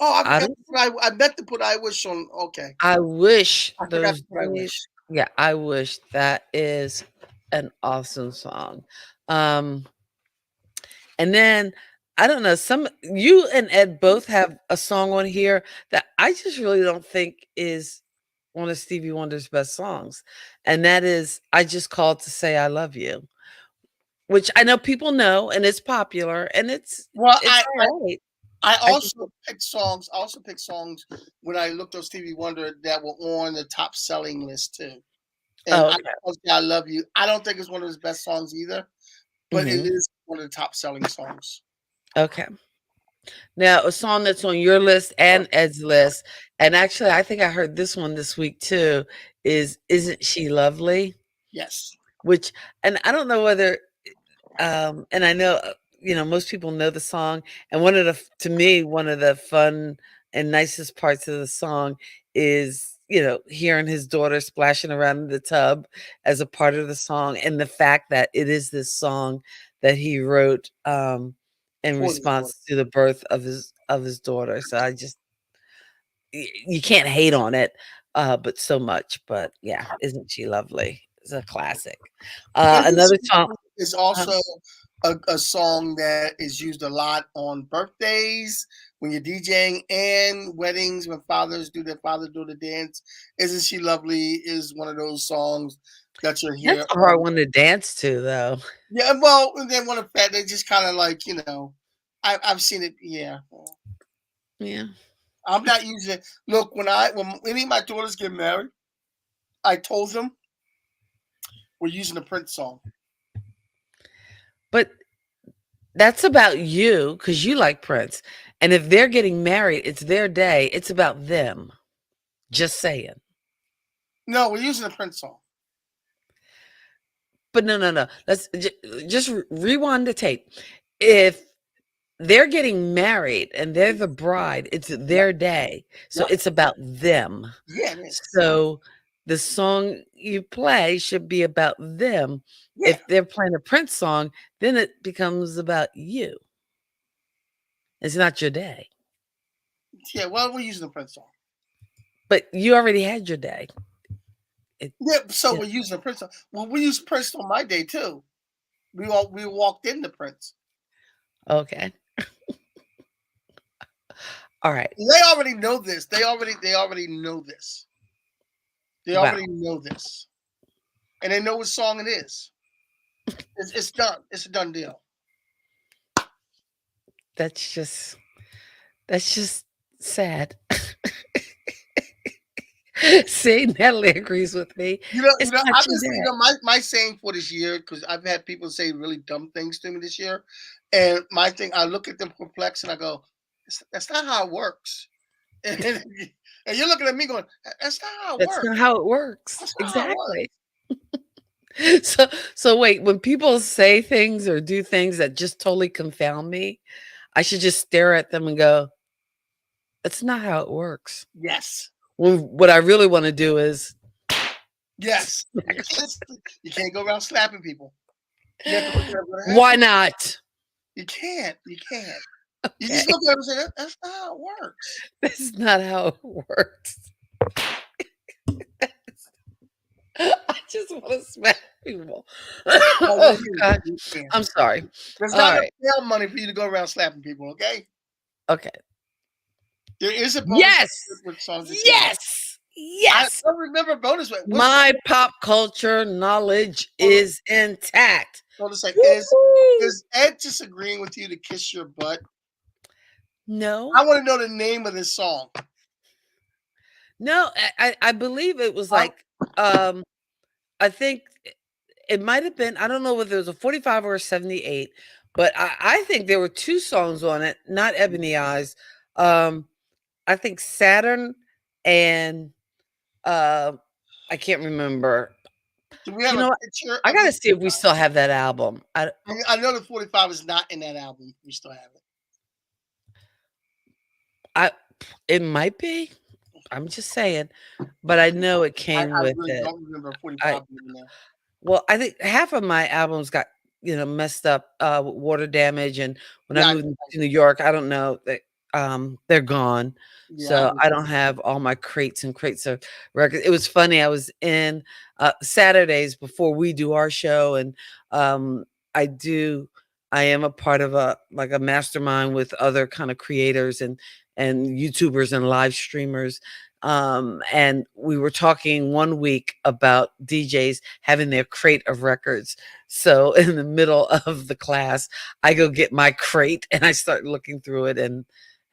Oh, I don't I meant to put I Wish on. Okay, I wish I forgot those to put I days. Wish. Yeah, I wish that is an awesome song. Um, and then I don't know, some you and Ed both have a song on here that I just really don't think is one of Stevie Wonder's best songs. And that is I Just Called to Say I Love You, which I know people know and it's popular and Well, it's all right. I I just also picked songs. I also picked songs when I looked up Stevie Wonder that were on the top selling list too. And oh, okay. I Love You. I don't think it's one of his best songs either, but it Mhm. is one of the top selling songs. Okay. Now, a song that's on your list and Ed's list, and actually, I think I heard this one this week too, is "Isn't She Lovely?" Yes. Which, and I don't know whether, and I know, most people know the song, and to me, one of the fun and nicest parts of the song is, hearing his daughter splashing around in the tub as a part of the song, and the fact that it is this song that he wrote, in For this one. response to the birth of his daughter. So you can't hate on it, but so much. But yeah, isn't she lovely? It's a classic. Isn't Another She song. Lovely is uh, also a song that is used a lot on birthdays, when you're DJing, and weddings when fathers do their father daughter dance. Isn't She Lovely is one of those songs that you'll that's hear a hard on. one to dance to, though. Yeah, well, and then one of that they just kind of like I've seen it. Yeah, Yeah, I'm not using it. Look, when any of my daughters get married, I told them we're using a Prince song. but that's about you because you like Prince, and if they're getting married, it's their day. It's about them. Just saying. No, we're using a Prince song. But no. Let's just rewind the tape. If they're getting married and they're the bride, it's Yep, their day. So yep. it's about them. Yeah, it is. So the song you play should be about them. Yeah, If they're playing a Prince song, then it becomes about you. It's not your day. yeah. Well, we're using the Prince song. But you already had your day. It, Yeah, so yeah. we're using the Prince song. Well, we used Prince on my day too. We walked into Prince. Okay. All right. They already know this. They already know this. They Wow. already know this, and they know what song it is. It's done. It's a done deal. That's just sad. See, Natalie agrees with me. It's not I've your been saying, day. my saying for this year, because I've had people say really dumb things to me this year, and my thing, I look at them perplexed and I go, that's not how it works. And you're looking at me going, that's not how it That's works. not how it works. That's not how it works. Exactly. So wait, when people say things or do things that just totally confound me, I should just stare at them and go, "That's not how it works." Yes. Well, what I really want to do is Yes. You can't go around slapping people. You have to look at them and go, why "Hey." not? You can't. You can't. You Okay. just look at them and say, that's not how it works. That's not how it works. I just want to smack people. Oh God. You can't. I'm sorry. There's All not enough right. bail money for you to go around slapping people, okay? Okay. There is a bonus Yes. with songs this year. Yes. I Yes. don't remember bonus. My pop culture knowledge is intact. So to say, Woo-hoo. is Ed disagreeing with you to kiss your butt? No. I want to know the name of this song. No, I believe it was like I think it might have been, I don't know whether it was a 45 or a 78, but I think there were two songs on it, not Ebony Eyes. I think Saturn and I can't remember. Do we have You a know what? picture I of gotta this? see if we still have that album. I know the 45 is not in that album. We still have it. It might be. I'm just saying, but I know it came I with really it. don't remember 45 being in there. Well, I think half of my albums got, messed up, with water damage, and when I Yeah, moved to New York, I don't know, they're gone. yeah. So I don't have all my crates and crates of records. It was funny, I was in, Saturdays before we do our show, and, um, I am a part of a mastermind with other kind of creators and YouTubers and live streamers, and we were talking one week about DJs having their crate of records. So in the middle of the class, I go get my crate and I start looking through it. And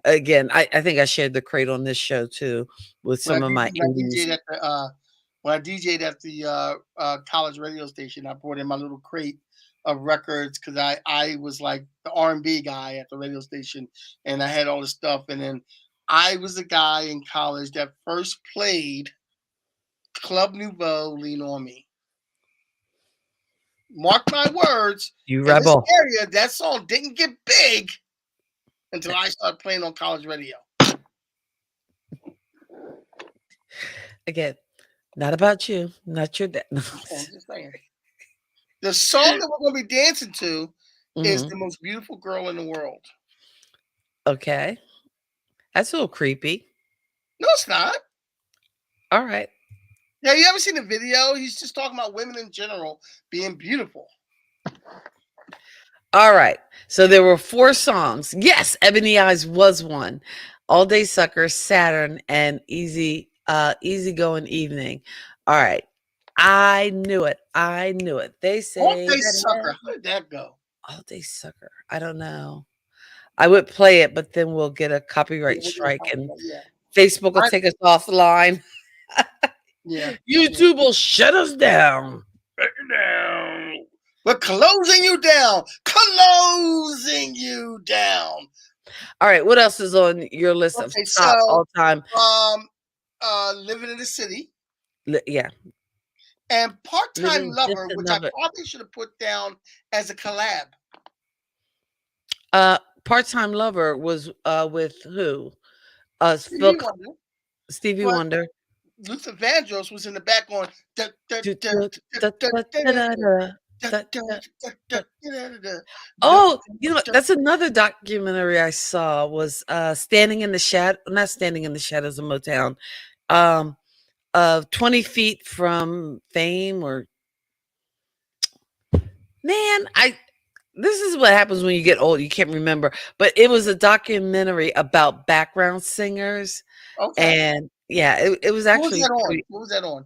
again, I think I shared the crate on this show too with some of my When I indies. DJ'd at the when I DJ'd at the college radio station, I brought in my little crate of records because I was like the R&B guy at the radio station, and I had all this stuff. And then I was the guy in college that first played Club Nouveau "Lean on Me." Mark my words, You in this rebel. area, that song didn't get big until I started playing on college radio. Again, not about you, not your dad. I'm just saying. The song that we're going to be dancing to is Mhm. "The Most Beautiful Girl in the World." Okay. That's a little creepy. No, it's not. All right. Yeah, you ever seen the video? He's just talking about women in general being beautiful. All right. So there were 4 songs. Yes, Ebony Eyes was one. All Day Sucker, Saturn, and Easy Going Evening. All right. I knew it. I knew it. They All say Day that Sucker. How did that go? All Day Sucker. I don't know. I would play it, but then we'll get a Yeah, copyright we're gonna strike talk and about- yeah. Facebook will I- take us offline. yeah. YouTube will shut us down. Down. We're closing you down. Closing you down. All right. What else is on your list of Okay, top so all time? living in the city. Yeah. And Part-Time Living just Lover, which I another. probably should have put down as a collab. Part-time lover was with who? Phil, Stevie Wonder, Stevie but Wonder. Luther Vandross was in the back going da, da, Du- da, du- da, da- da, da- da, da- da, da- da- da, da- da, da- da, da, da. da, da, da, Oh, da. that's another documentary I saw was Standing in the Shadow, not Standing in the Shadows of Motown. Um 20 Feet from Fame, or man, I this is what happens when you get old. You can't remember. But it was a documentary about background singers. Okay. And yeah, it was What was actually that on? pretty. What was that on?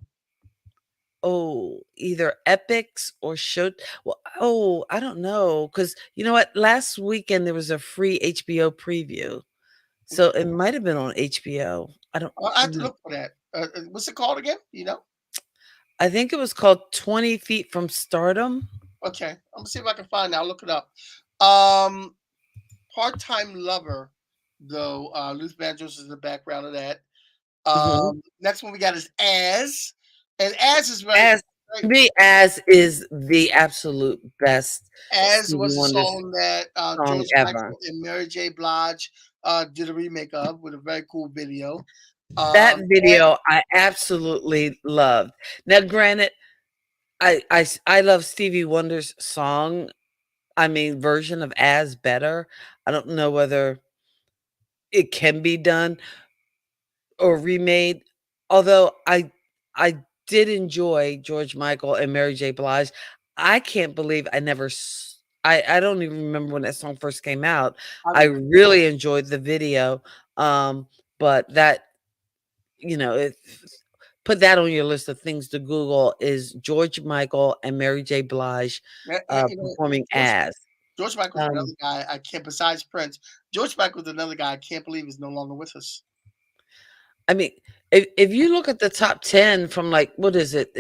Oh, either Epics or Show. Well, oh, I don't know. Because you know what? Last weekend there was a free HBO preview. So it might have been on HBO. I don't I have to know. look for that. What's it called again? You know? I think it was called 20 Feet from Stardom. Okay. I'm gonna see if I can find it. I'll look it up. Um, Part-Time Lover, though. Luther Vandross is in the background of that. Mhm. Next one we got is As, and As is As very to me, As is the absolute best As Stevie was a Wonder song that song George ever. Michael and Mary J. Blige did a remake of with a very cool video. That And video I absolutely loved. Now, granted, I love Stevie Wonder's song, I mean, version of As better. I don't know whether it can be done or remade, although I did enjoy George Michael and Mary J. Blige. I can't believe I never I don't even remember when that song first came out. I I remember. really enjoyed the video, but that, you know, put that on your list of things to Google is George Michael and Mary J. Blige, You know, performing George As. George Michael's Um, another guy I can't. Besides Prince, George Michael's another guy I can't believe is no longer with us. I mean, if you look at the top 10 from, like, what is it?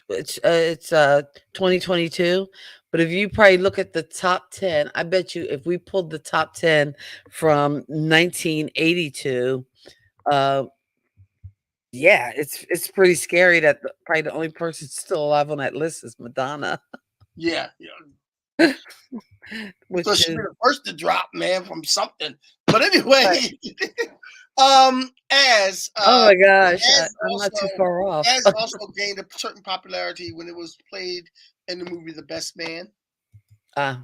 It's 2022, but if you probably look at the top 10, I bet you if we pulled the top 10 from 1982, uh, yeah, it's pretty scary that probably the only person still alive on that list is Madonna, Yeah, so which she'd is be the first to drop, man, from something. But right. anyway, as Oh my gosh, as I'm not too also far off. as also gained a certain popularity when it was played in the movie The Best Man. Uh,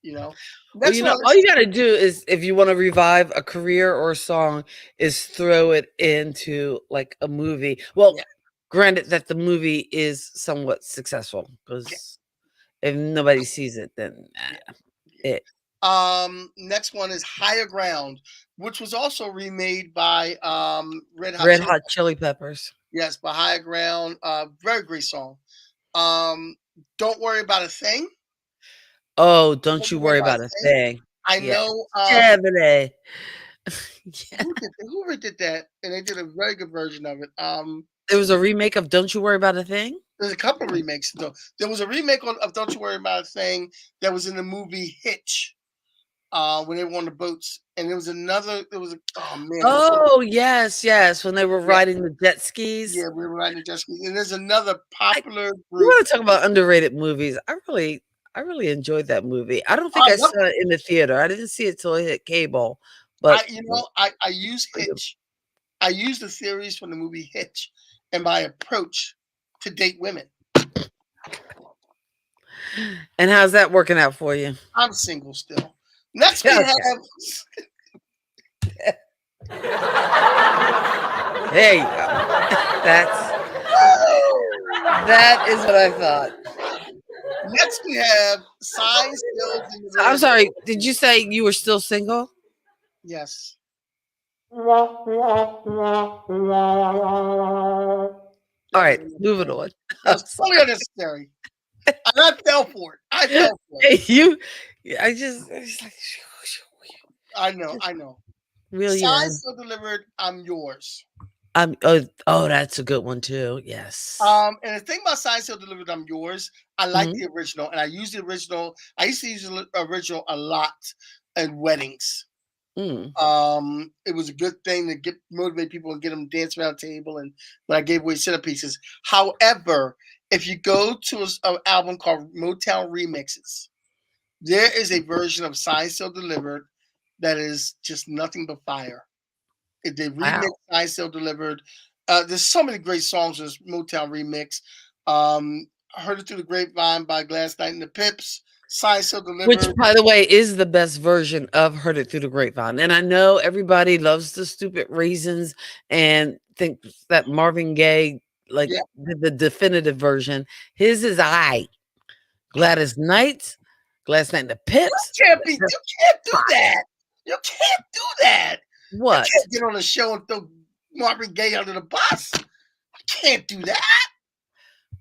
You know, well, next one. all you gotta do is, if you wanna revive a career or a song, is throw it into, like, a movie. Well, Yeah, granted that the movie is somewhat successful, yeah, because if nobody sees it, then, yeah, yeah. it Next one is Higher Ground, which was also remade by Red Hot Red Chili. Hot Chili Peppers. Yes, by Higher Ground. Very great song. Um, Don't Worry About a Thing. Oh, don't Don't you Worry worry About about a a Thing. thing. I Yeah. know Chevrolet. Yeah. who did that, and they did a very good version of it. There was a remake of Don't You Worry About a Thing? There's a couple of remakes though. There was a remake of Don't You Worry About a Thing that was in the movie Hitch. When they were on the boats, and there was another. There was a oh man, it was so Oh, yes, yes, when they were yeah, riding the jet skis. yeah. We were riding the jet ski, and there's another I popular You group. wanna talk about underrated movies, I really enjoyed that movie. I don't think I I love. saw it in the theater. I didn't see it till it hit cable, but I use Hitch. I use the series from the movie Hitch in my approach to date women. and how's that working out for you? I'm single still. Next we have Okay, there you go. That's that is what I thought. next we have Signs Still So, I'm Delivered. sorry, did you say you were still single? Yes. That was Alright, moving unnecessary. on. That I'm was sorry. totally unnecessary. And I fell for it. I fell for it. Hey, I just like I know, just I know. reel you Signs in. Still Delivered, I'm yours. Oh, that's a good one too. Yes. And the thing about Signs Still Delivered, I'm yours. I like Mhm. the original, and I use the original. I used to use the original a lot at weddings. Mm. It was a good thing to motivate people and get them to dance around the table. And when I gave away centerpieces, however, if you go to an album called Motown Remixes, there is a version of Signed Still Delivered that is just nothing but fire. If they remix Wow. Signed Still Delivered, there's so many great songs in this Motown remix. I Heard It Through the Grapevine by Glass Knight and the Pips. Signed Still Which, Delivered. by the way, is the best version of "Heard It Through the Grapevine." And I know everybody loves the Stupid Raisins and thinks that Marvin Gaye like Yeah, did the definitive version. His is Gladys Knight, Gladys Knight and the Pips. you can't do that. You can't do that. You What? can't get on a show and throw Marvin Gaye under the bus. You can't do that.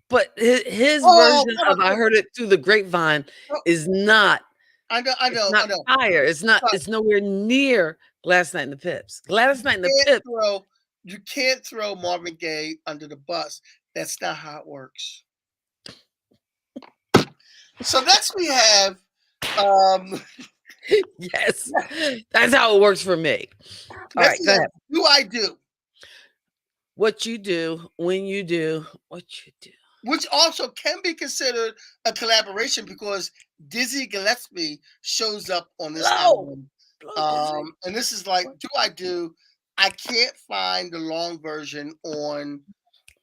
But his Oh, version come of on. "I Heard It Through the Grapevine" Oh, is not. I know, I It's know, I not know. fire. It's not. But It's nowhere near Gladys Knight and the Pips. Gladys Knight and the can't Pips. throw you can't throw Marvin Gaye under the bus. That's not how it works. So next we have um Yes, that's how it works for me. All next right, we go have ahead. Do I Do, What you do when you do what you do. which also can be considered a collaboration because Dizzy Gillespie shows up on this Blow, album. blow, Dizzy. And this is like What? Do I Do. I can't find the long version on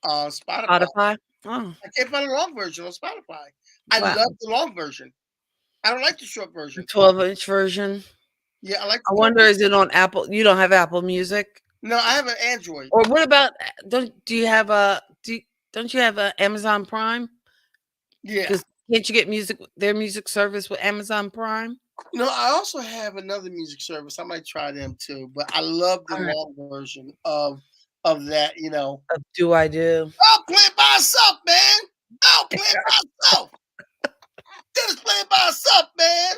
Spotify. Spotify. Oh, I can't find a long version on Spotify. I wow. love the long version. I don't like the short The version. 12-inch version. Yeah, I like I the short wonder, version. is it on Apple? You don't have Apple Music, No, I have an Android. or what about? Do you have a? Don't you have a Amazon Prime? Yeah. Because can't you get their music service with Amazon Prime? No, I also have another music service. I might try them too. But I love the All right. long version of that, you know. Do I do? I'll play it by itself, man. I'll play it by itself. Just play it by itself, man.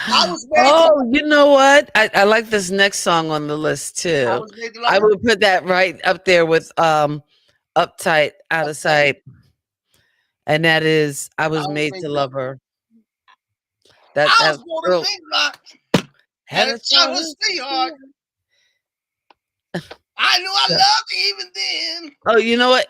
I was made to Oh, you know what? I like this next song on the list I too. was made to I love her. would put that right up there with Uptight, Out of Sight. And that is I I Was was Made made to to Love love her. Her. That I was that born girl to think rock. had And a it's shot her child. sweetheart. I knew I loved you even then. Oh, you know what?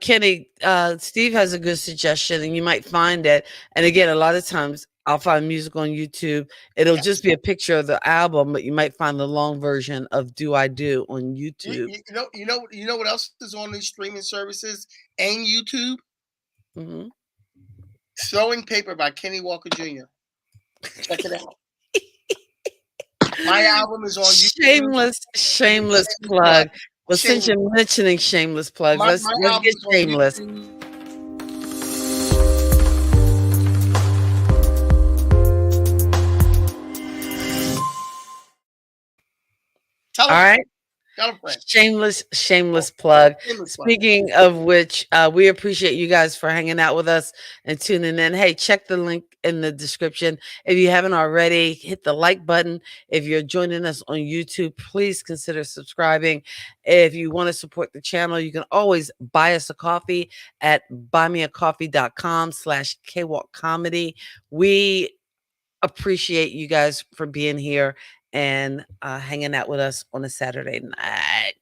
Kenny, Steve has a good suggestion, and you might find it. And again, a lot of times I'll find music on YouTube. It'll just Yes. be a picture of the album, but you might find the long version of Do I Do on You, YouTube. you know what else is on these streaming services and YouTube? Hmm. Throwing Paper by Kenny Walker Jr. Check it out. My album is on YouTube. Shameless Shameless plug. plug. Well, since Shameless. you're mentioning shameless plugs, My let's album get is on shameless. YouTube. Tell All a friend. right. Tell a friend. Shameless plug. Shameless plug. Speaking of which, we appreciate you guys for hanging out with us and tuning in. Hey, check the link in the description. If you haven't already, hit the like button. If you're joining us on YouTube, please consider subscribing. If you want to support the channel, you can always buy us a coffee at buymeacoffee.com/kwalkcomedy. We appreciate you guys for being here and hanging out with us on a Saturday night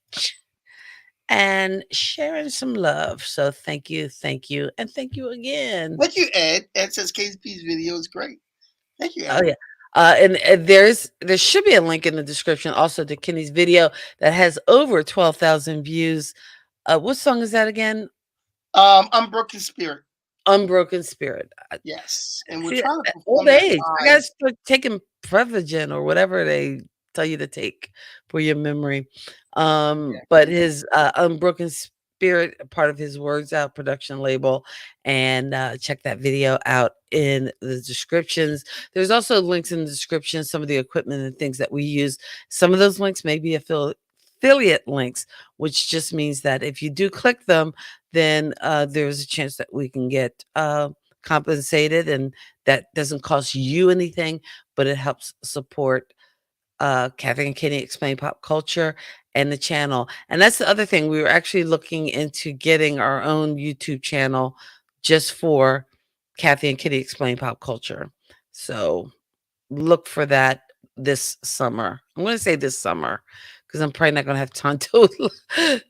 and sharing some love. So thank you, and thank you again. Thank you, Ed. Ed says KCP's video is great. Thank you, Oh Ed. yeah. And there should be a link in the description also to Kenny's video that has over 12,000 views. What song is that again? Unbroken Spirit. Unbroken Spirit. Yes. And we're See, trying to at old perform that age, I live. gotta start taking Prevagen or whatever they tell you to take for your memory. But his Unbroken Spirit, part of his Words Out production label, and check that video out in the descriptions. There's also links in the description, some of the equipment and things that we use. Some of those links may be affiliate links, which just means that if you do click them, then there's a chance that we can get compensated, and that doesn't cost you anything, but it helps support Kathy and Kenny Explain Pop Culture and the channel. And that's the other thing. We were actually looking into getting our own YouTube channel just for Kathy and Kenny Explain Pop Culture. So look for that this summer. I'm going to say this summer because I'm probably not going to have time to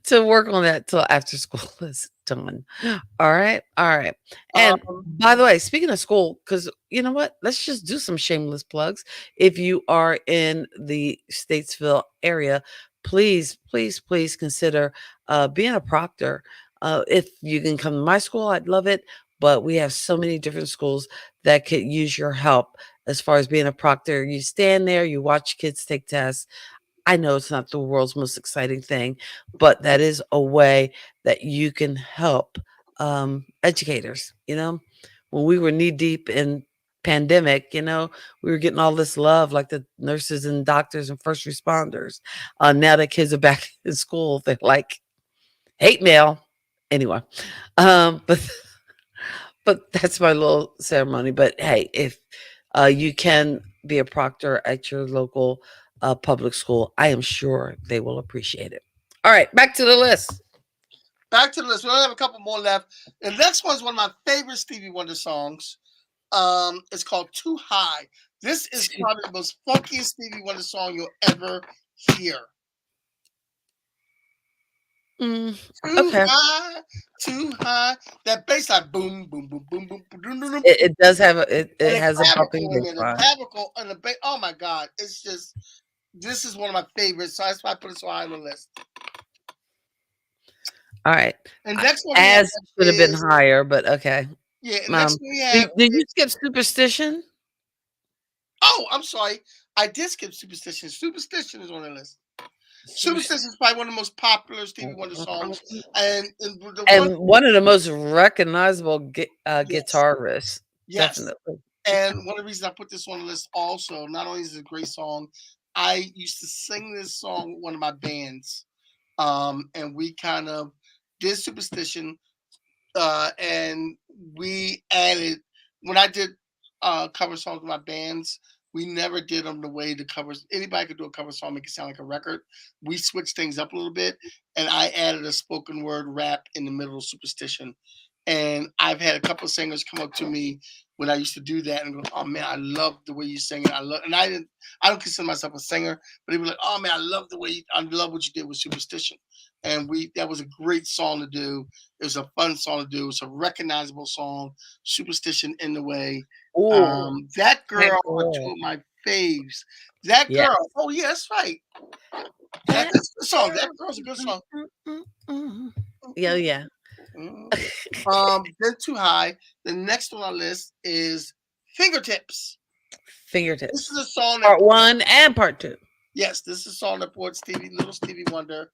to work on that till after school is done. All right, all right. And by the way, speaking of school, because you know what, let's just do some shameless plugs. If you are in the Statesville area, please, please, please consider being a proctor. If you can come to my school, I'd love it. But we have so many different schools that could use your help as far as being a proctor. You stand there, you watch kids take tests. I know it's not the world's most exciting thing, but that is a way that you can help educators. When we were knee deep in pandemic, we were getting all this love, like the nurses and doctors and first responders. Now that kids are back in school, they're like hate mail. Anyway, but that's my little ceremony. But hey, if you can be a proctor at your local public school, I am sure they will appreciate it. All right, back to the list. Back to the list. We only have a couple more left. The next one's one of my favorite Stevie Wonder songs. It's called Too High. This is probably the most funkiest Stevie Wonder song you'll ever hear. Too Okay. high, too high. That bass line, boom, boom, boom, boom, boom, boom, boom, boom. It does have it And has a bumping in bass it, the line. clavicle and the bass. Oh my God, it's just this is one of my favorites. So that's why I put it so high on the list. All right. And next one As should have been higher, but okay. Yeah, next one we have. Did you skip Superstition? Oh, I'm sorry. I did skip Superstition. Superstition is on the list. Superstition is probably one of the most popular Stevie Wonder songs, and one of the most recognizable guitar riffs. Yes. Definitely. And one of the reasons I put this on the list also, not only is it a great song, I used to sing this song with one of my bands, and we kind of did Superstition, and we added when I did cover songs with my bands. We never did them the way the covers. Anybody could do a cover song, make it sound like a record. We switched things up a little bit, and I added a spoken word rap in the middle of Superstition. And I've had a couple of singers come up to me when I used to do that and go, "Oh man, I love the way you sing it. I love." And I don't consider myself a singer, but they were like, "Oh man, I love the way I love what you did with Superstition." And that was a great song to do. It was a fun song to do. It's a recognizable song. Superstition in the way. That girl are two of my faves. That girl. Yes. Oh yeah, that's right. That's a good song. That girl's a good song. Yeah. Then Too High. The next one on the list is Fingertips. Fingertips. This is a song part 1 and part 2. Yes, this is a song that brought little Stevie Wonder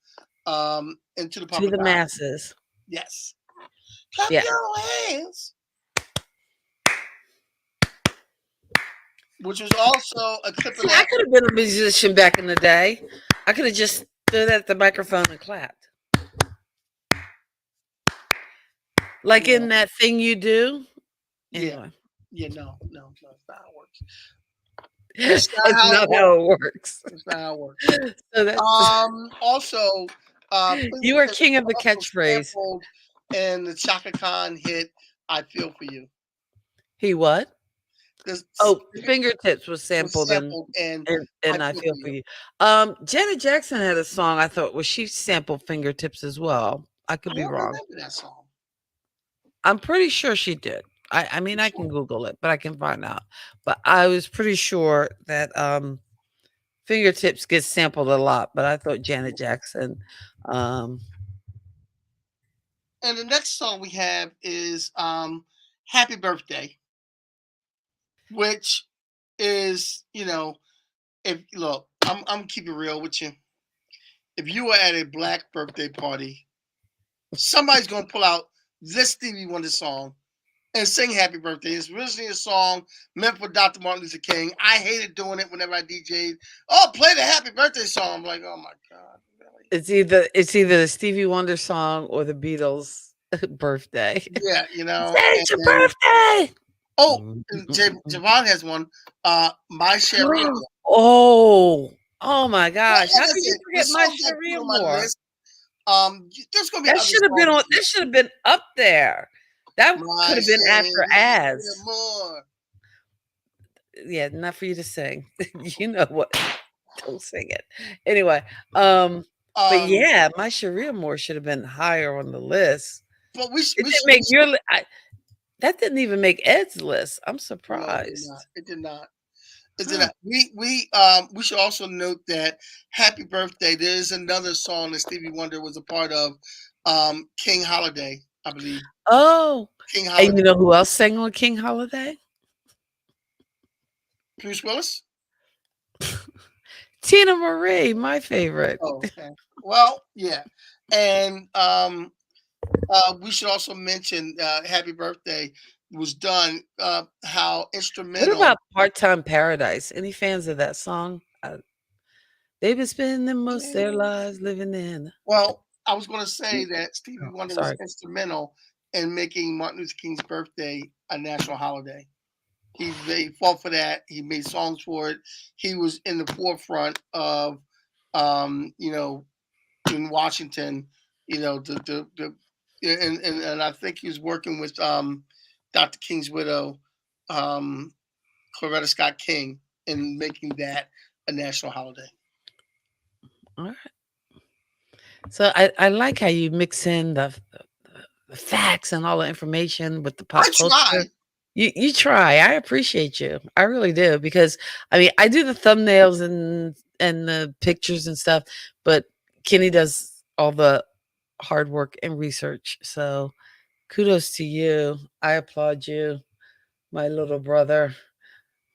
into the to the masses. Yes. Clap your hands. Which was also a clip of that. I could have been a musician back in the day. I could have just stood at the microphone and clapped. Like in that thing you do. Anyway. Yeah, no, that's not how it works. It's not how it works. It's not how it works. So also, you are king of the catchphrase. And the Chaka Khan hit "I Feel for You." He what? Fingertips was sampled, and I Feel for You. Janet Jackson had a song I thought she sampled Fingertips as well. I could be wrong. Remember that song. I'm pretty sure she did. I mean, I can Google it, but I can find out. But I was pretty sure that Fingertips gets sampled a lot, but I thought Janet Jackson. And the next song we have is Happy Birthday, which is, I'm keeping it real with you. If you were at a black birthday party, somebody's going to pull out this Stevie Wonder song and sing Happy Birthday. It's originally a song meant for Dr. Martin Luther King. I hated doing it whenever I DJ'd. Oh, play the Happy Birthday song. I'm like, oh my God. Really? It's either the Stevie Wonder song or the Beatles' birthday. Yeah, It's your birthday. Oh, Javon has one. My Cherie. Oh my gosh! How could you forget My Cherie more? There's gonna be that should have been on. That should have been up there. That could have been after As. yeah, not for you to sing. You know what? Don't sing it. Anyway, um, but Um, yeah, my Sharia Moore should have been higher on the list. but we sh- It we didn't sh- make we sh- your that didn't even make Ed's list. I'm no, it did not. surprised. It did not. It did Huh. not. We should also note that "Happy Birthday." There is another song that Stevie Wonder was a part of. King Holiday, I believe. Oh, King and you Holiday. know who else sang on King Holiday? Bruce Willis. Tina Marie, my favorite. Oh, okay. Well, yeah, and we should also mention "Happy Birthday" was done. How What instrumental. about Part Time Paradise? Any fans of that song? They've been spending most of their lives living in. Well, I was going to say that Stevie Oh, Wonder was sorry. instrumental in making Martin Luther King's birthday a national holiday. He fought for that. He made songs for it. He was in the forefront of, you know, in Washington, and I think he was working with Dr. King's widow, um, Coretta Scott King, in making that a national holiday. All right. So I like how you mix in the facts and all the information with the I pop culture. tried. You try. I appreciate you. I really do because I mean I do the thumbnails and the pictures and stuff, but Kenny does all the hard work and research. So kudos to you. I applaud you, my little brother.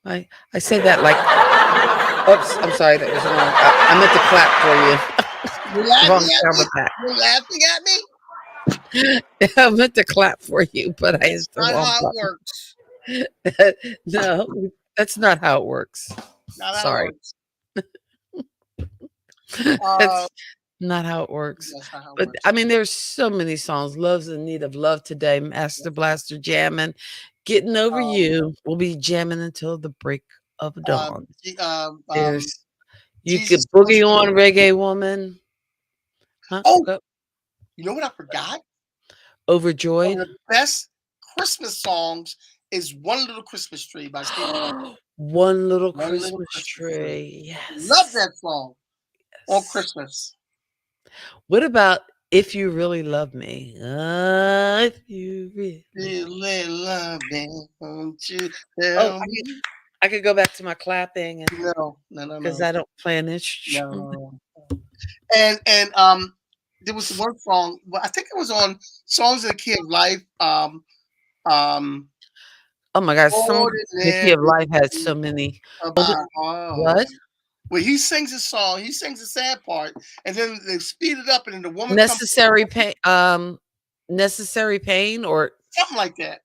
I say that like oops, I'm sorry, that was wrong. I meant to clap for You're you. laughing Wrong at sound me. You're laughing at me. effect. I meant to clap for you, but I That's hit the not wrong how it button. works. No, that's not how it works. Not how it Sorry. works. Uh, That's not how it works. that's not how it But works. I mean, there's so many songs. Love's in Need of Love Today, Master Blaster jamming. Getting Over Um, You. We'll be jamming until the break of dawn. G- There's You Jesus Could Boogie Christ. On Reggae Woman. Huh? Oh, Go. you know what I forgot? One Overjoyed. of the best Christmas songs is "One Little Christmas Tree" by Stevie Wonder. One Little One Little Christmas Christmas Tree. Tree. Love Yes. that song on Yes. Christmas. What about If You Really Love Me? If you really. Really love me, won't you Oh, tell me? I could go back to my clapping and No, no, no, because no, I don't play an instrument. no. And there was one song. Well, I think it was on "Songs of the Key of Life." Um, Oh my gosh, some the Key ordinary of Life had so many. Oh, about what? where he sings a song, he sings the sad part, and then they speed it up, and then the woman comes, Necessary pain. Necessary pain or something like that.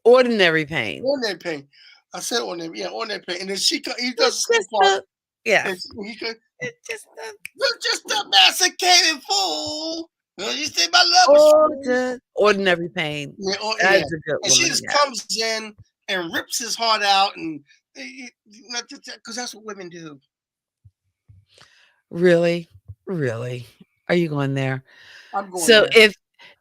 ordinary pain. Ordinary pain. I said ordinary, yeah, ordinary pain. And then he does the It's same just part, a yeah. and he could, It's just a "You're just a masticating fool. You say my love was true." ordinary pain. Yeah, yeah. That's a good And she one. just Yeah. comes in and rips his heart out, and because that's what women do. Really, really. Are you going there? I'm going So there.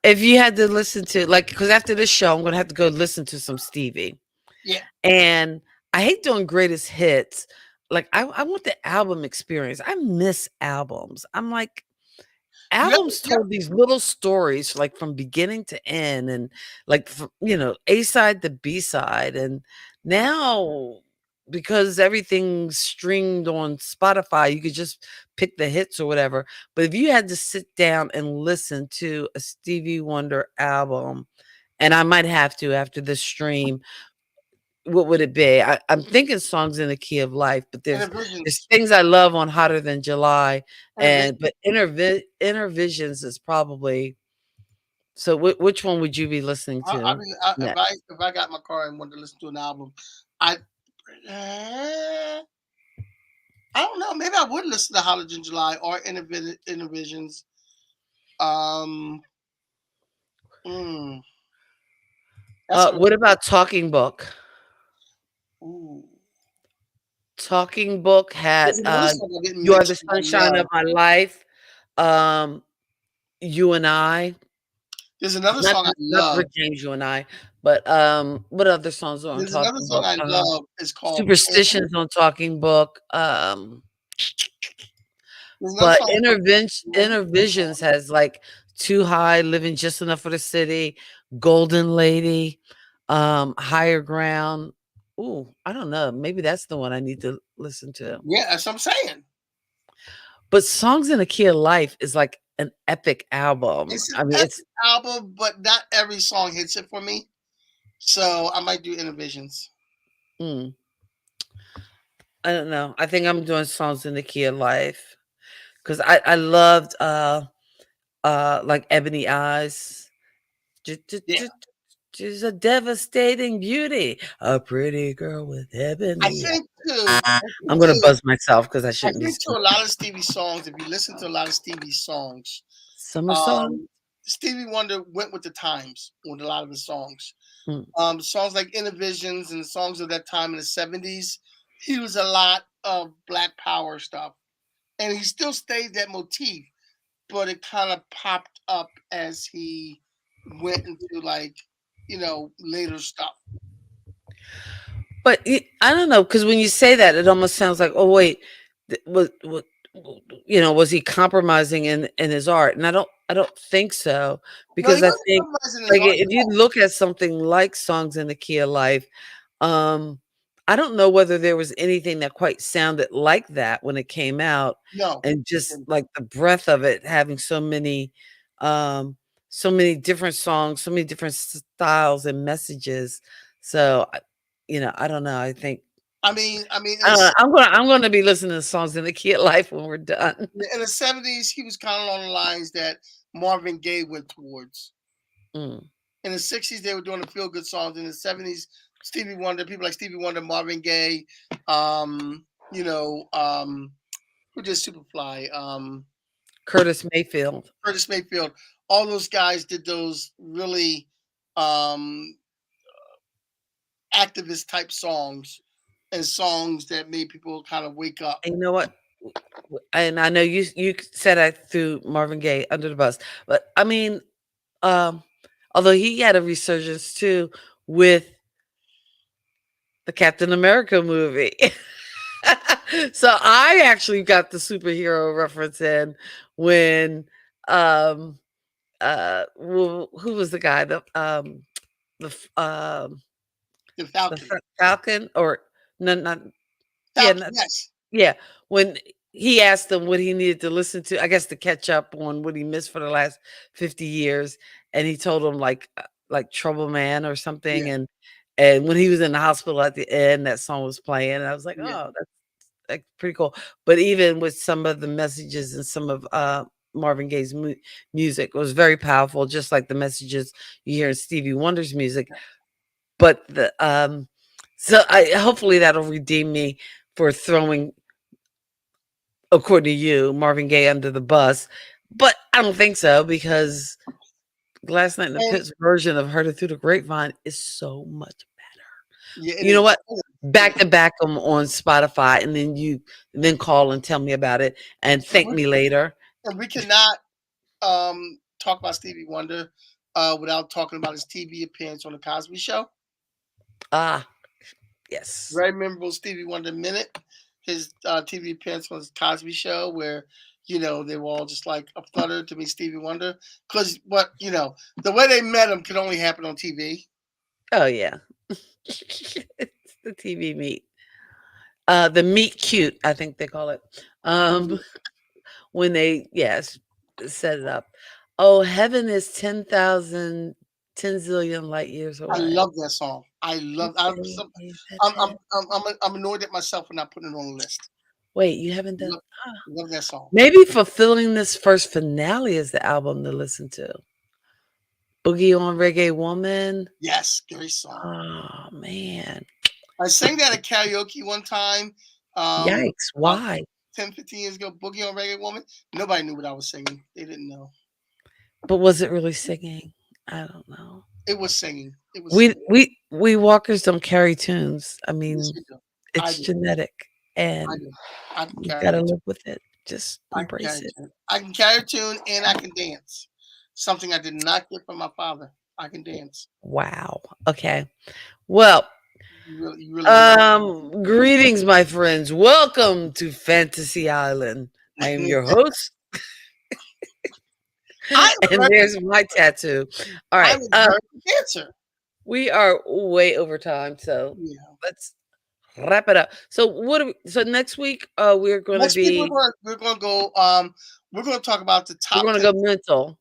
if you had to listen to like because after this show, I'm gonna have to go listen to some Stevie. Yeah. And I hate doing greatest hits. Like I want the album experience. I miss albums. I'm like, You ever, albums you ever, told these little stories like from beginning to end and like A side to B side. And now because everything's streamed on Spotify, you could just pick the hits or whatever. But if you had to sit down and listen to a Stevie Wonder album, and I might have to after this stream, what would it be? I'm thinking songs in the key of life, but there's Intervisions. things I love on Hotter Than July, and Intervisions. but Inner Visions is probably so. Which one would you be listening I to mean, next? if I got my car and wanted to listen to an album, I uh, I don't know. Maybe I would listen to Holiday July or Intervisions. Um, mm, that's gonna What about Talking Book? ooh. Talking Book had There's another song I didn't "You Are the mention. I Sunshine love. of My Life," um, "You and I." There's another Not song I not love. for James, you and I, but, what other songs are on There's another Talking song Book? I love. It's called Pain. Superstitions on Talking Book, There's another but song called Pain. Intervisions has, like, Too High, Living Just Enough for the City, Golden Lady, Higher Ground. Ooh, I don't know, maybe that's the one I need to listen to. Yeah, that's what I'm saying. But Songs in a Key of Life is like an epic album. It's an I mean, it's epic album, but not every song hits it for me. So I might do Intervisions. mm, I don't know. I think I'm doing Songs in the Key of Life because I loved like Ebony Eyes. Ju- ju- Yeah. ju- She's a devastating beauty, a pretty girl with I ebony. think too, I think I'm gonna too, buzz myself because I I shouldn't be think to singing. a lot of Stevie songs, if you listen to a lot of Stevie songs, Summer song. um, Stevie Wonder went with the times with a lot of the songs. Mm. Songs like Intervisions and songs of that time in the 70s, he was a lot of Black Power stuff. And he still stayed that motif, but it kind of popped up as he went into like, later stuff. But I don't know because when you say that, it almost sounds like, oh wait, was was he compromising in his art? And I don't think so No, he because I wasn't think compromising his like art. if you look at something like Songs in the Key of Life, um, I don't know whether there was anything that quite sounded like that when it came out, No. and just like the breadth of it having um, so many different songs, so many different styles and messages. So I don't know. I think In the I'm gonna be listening to Songs in the Key of Life when we're done. in the 70s, he was kind of on the lines that Marvin Gaye went towards. Mm. In the 60s, they were doing the feel good songs. In the 70s, Stevie Wonder, people like Stevie Wonder, Marvin Gaye, um, you know, um, who did Superfly, Curtis Mayfield. Curtis Mayfield, all those guys did those really um, activist type songs and songs that made people kind of wake up. And you know what? And I know you said I threw Marvin Gaye under the bus, but I mean, um, although he had a resurgence too with the Captain America movie. So I actually got the superhero reference in when um who was the guy the f- um The the Falcon. Falcon or no not yeah Falcon, not, yes. yeah when he asked him what he needed to listen to, I guess, to catch up on what he missed for the last 50 years, and he told him like Trouble Man or something, Yeah, and when he was in the hospital at the end, that song was playing, and I was like, yeah. oh, that's like pretty cool. But even with some of the messages and some of Marvin Gaye's music, was very powerful, just like the messages you hear in Stevie Wonder's music. But so I hopefully that'll redeem me for throwing, according to you, Marvin Gaye under the bus. But I don't think so because Last Night in the And Pits version of Heard It Through the Grapevine is so much better. yeah, You know what? it Back is. to back them on Spotify, and then call and tell me about it and And thank me later. we cannot talk about Stevie Wonder without talking about his TV appearance on the Cosby Show. Ah, yes. Very memorable Stevie Wonder minute. His TV appearance on his Cosby Show, where they were all just like a flutter to meet Stevie Wonder, because the way they met him could only happen on TV. Oh yeah. It's the TV meet. The meet cute, I think they call it. Um, when they set it up. Oh, heaven is 10 zillion light years I away. love that song. I You love. say that I'm annoyed at myself for not putting it on the list. Wait, you haven't done. Love, love that song. Maybe Fulfilling This First Finale is the album to listen to. Boogie on Reggae Woman. Yes, great song. Oh man. I sang that at karaoke one time. Yikes. About Why? 10, 15 years ago. Boogie on Reggae Woman. Nobody knew what I was singing. They didn't know. But was it really singing? I don't know. It was singing. It was We singing. we we walkers don't carry tunes. I Yes, mean, we do. I it's do. genetic I and do. I can you carry gotta a tune. live with it. Just I can carry embrace a it. tune. I can carry a tune and I can dance. something I did not get from my father. I can dance. Wow. Okay. Well, You really greetings, my friends. Welcome to Fantasy Island. I am your host, and there's my tattoo. All right. I'm a very good dancer. We are way over time, so Yeah. let's wrap it up. So so next week we're going to Next week be we're going to go. We're going to talk about the we're top going to 10. go mental.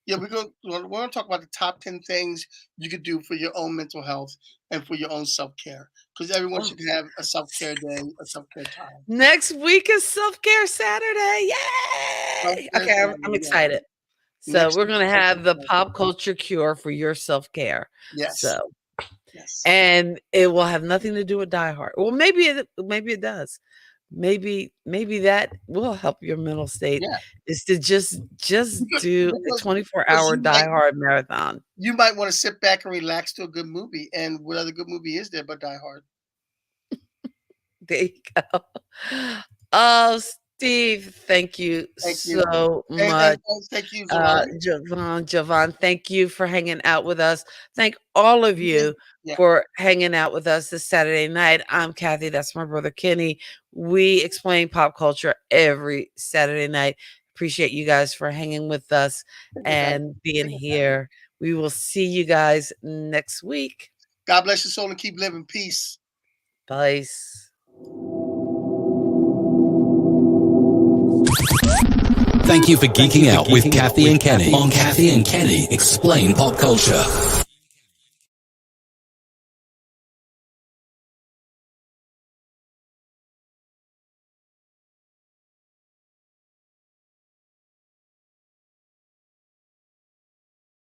Yeah, we're going to talk about the top 10 things you could do for your own mental health and for your own self care. Because everyone should have a self care day, a self care time. Next week is Self Care Saturday. Yay! Self-care Okay, I'm Saturday, yeah. excited. So Next we're week going to is have the Self-Care pop Saturday. culture cure for your self care. Yes. So, Yes. and it will have nothing to do with Die Hard. Well, maybe it does. Maybe that will help your mental state. Yeah. Is to just do a 24-hour Die Hard marathon. You might want to sit back and relax to a good movie. And what other good movie is there but Die Hard? There you go. Oh, Steve, thank you Thank you. so much. Thank you, Javon. Javon, thank you for hanging out with us. Thank all of you for hanging out with us this Saturday night. I'm Kathy. That's my brother Kenny. We explain pop culture every Saturday night. Appreciate you guys for hanging with us and being here. We will see you guys next week. God bless your soul and keep living peace. Peace. Thank you for geeking out with Kathy and Kenny on Kathy and Kenny Explain Pop Culture.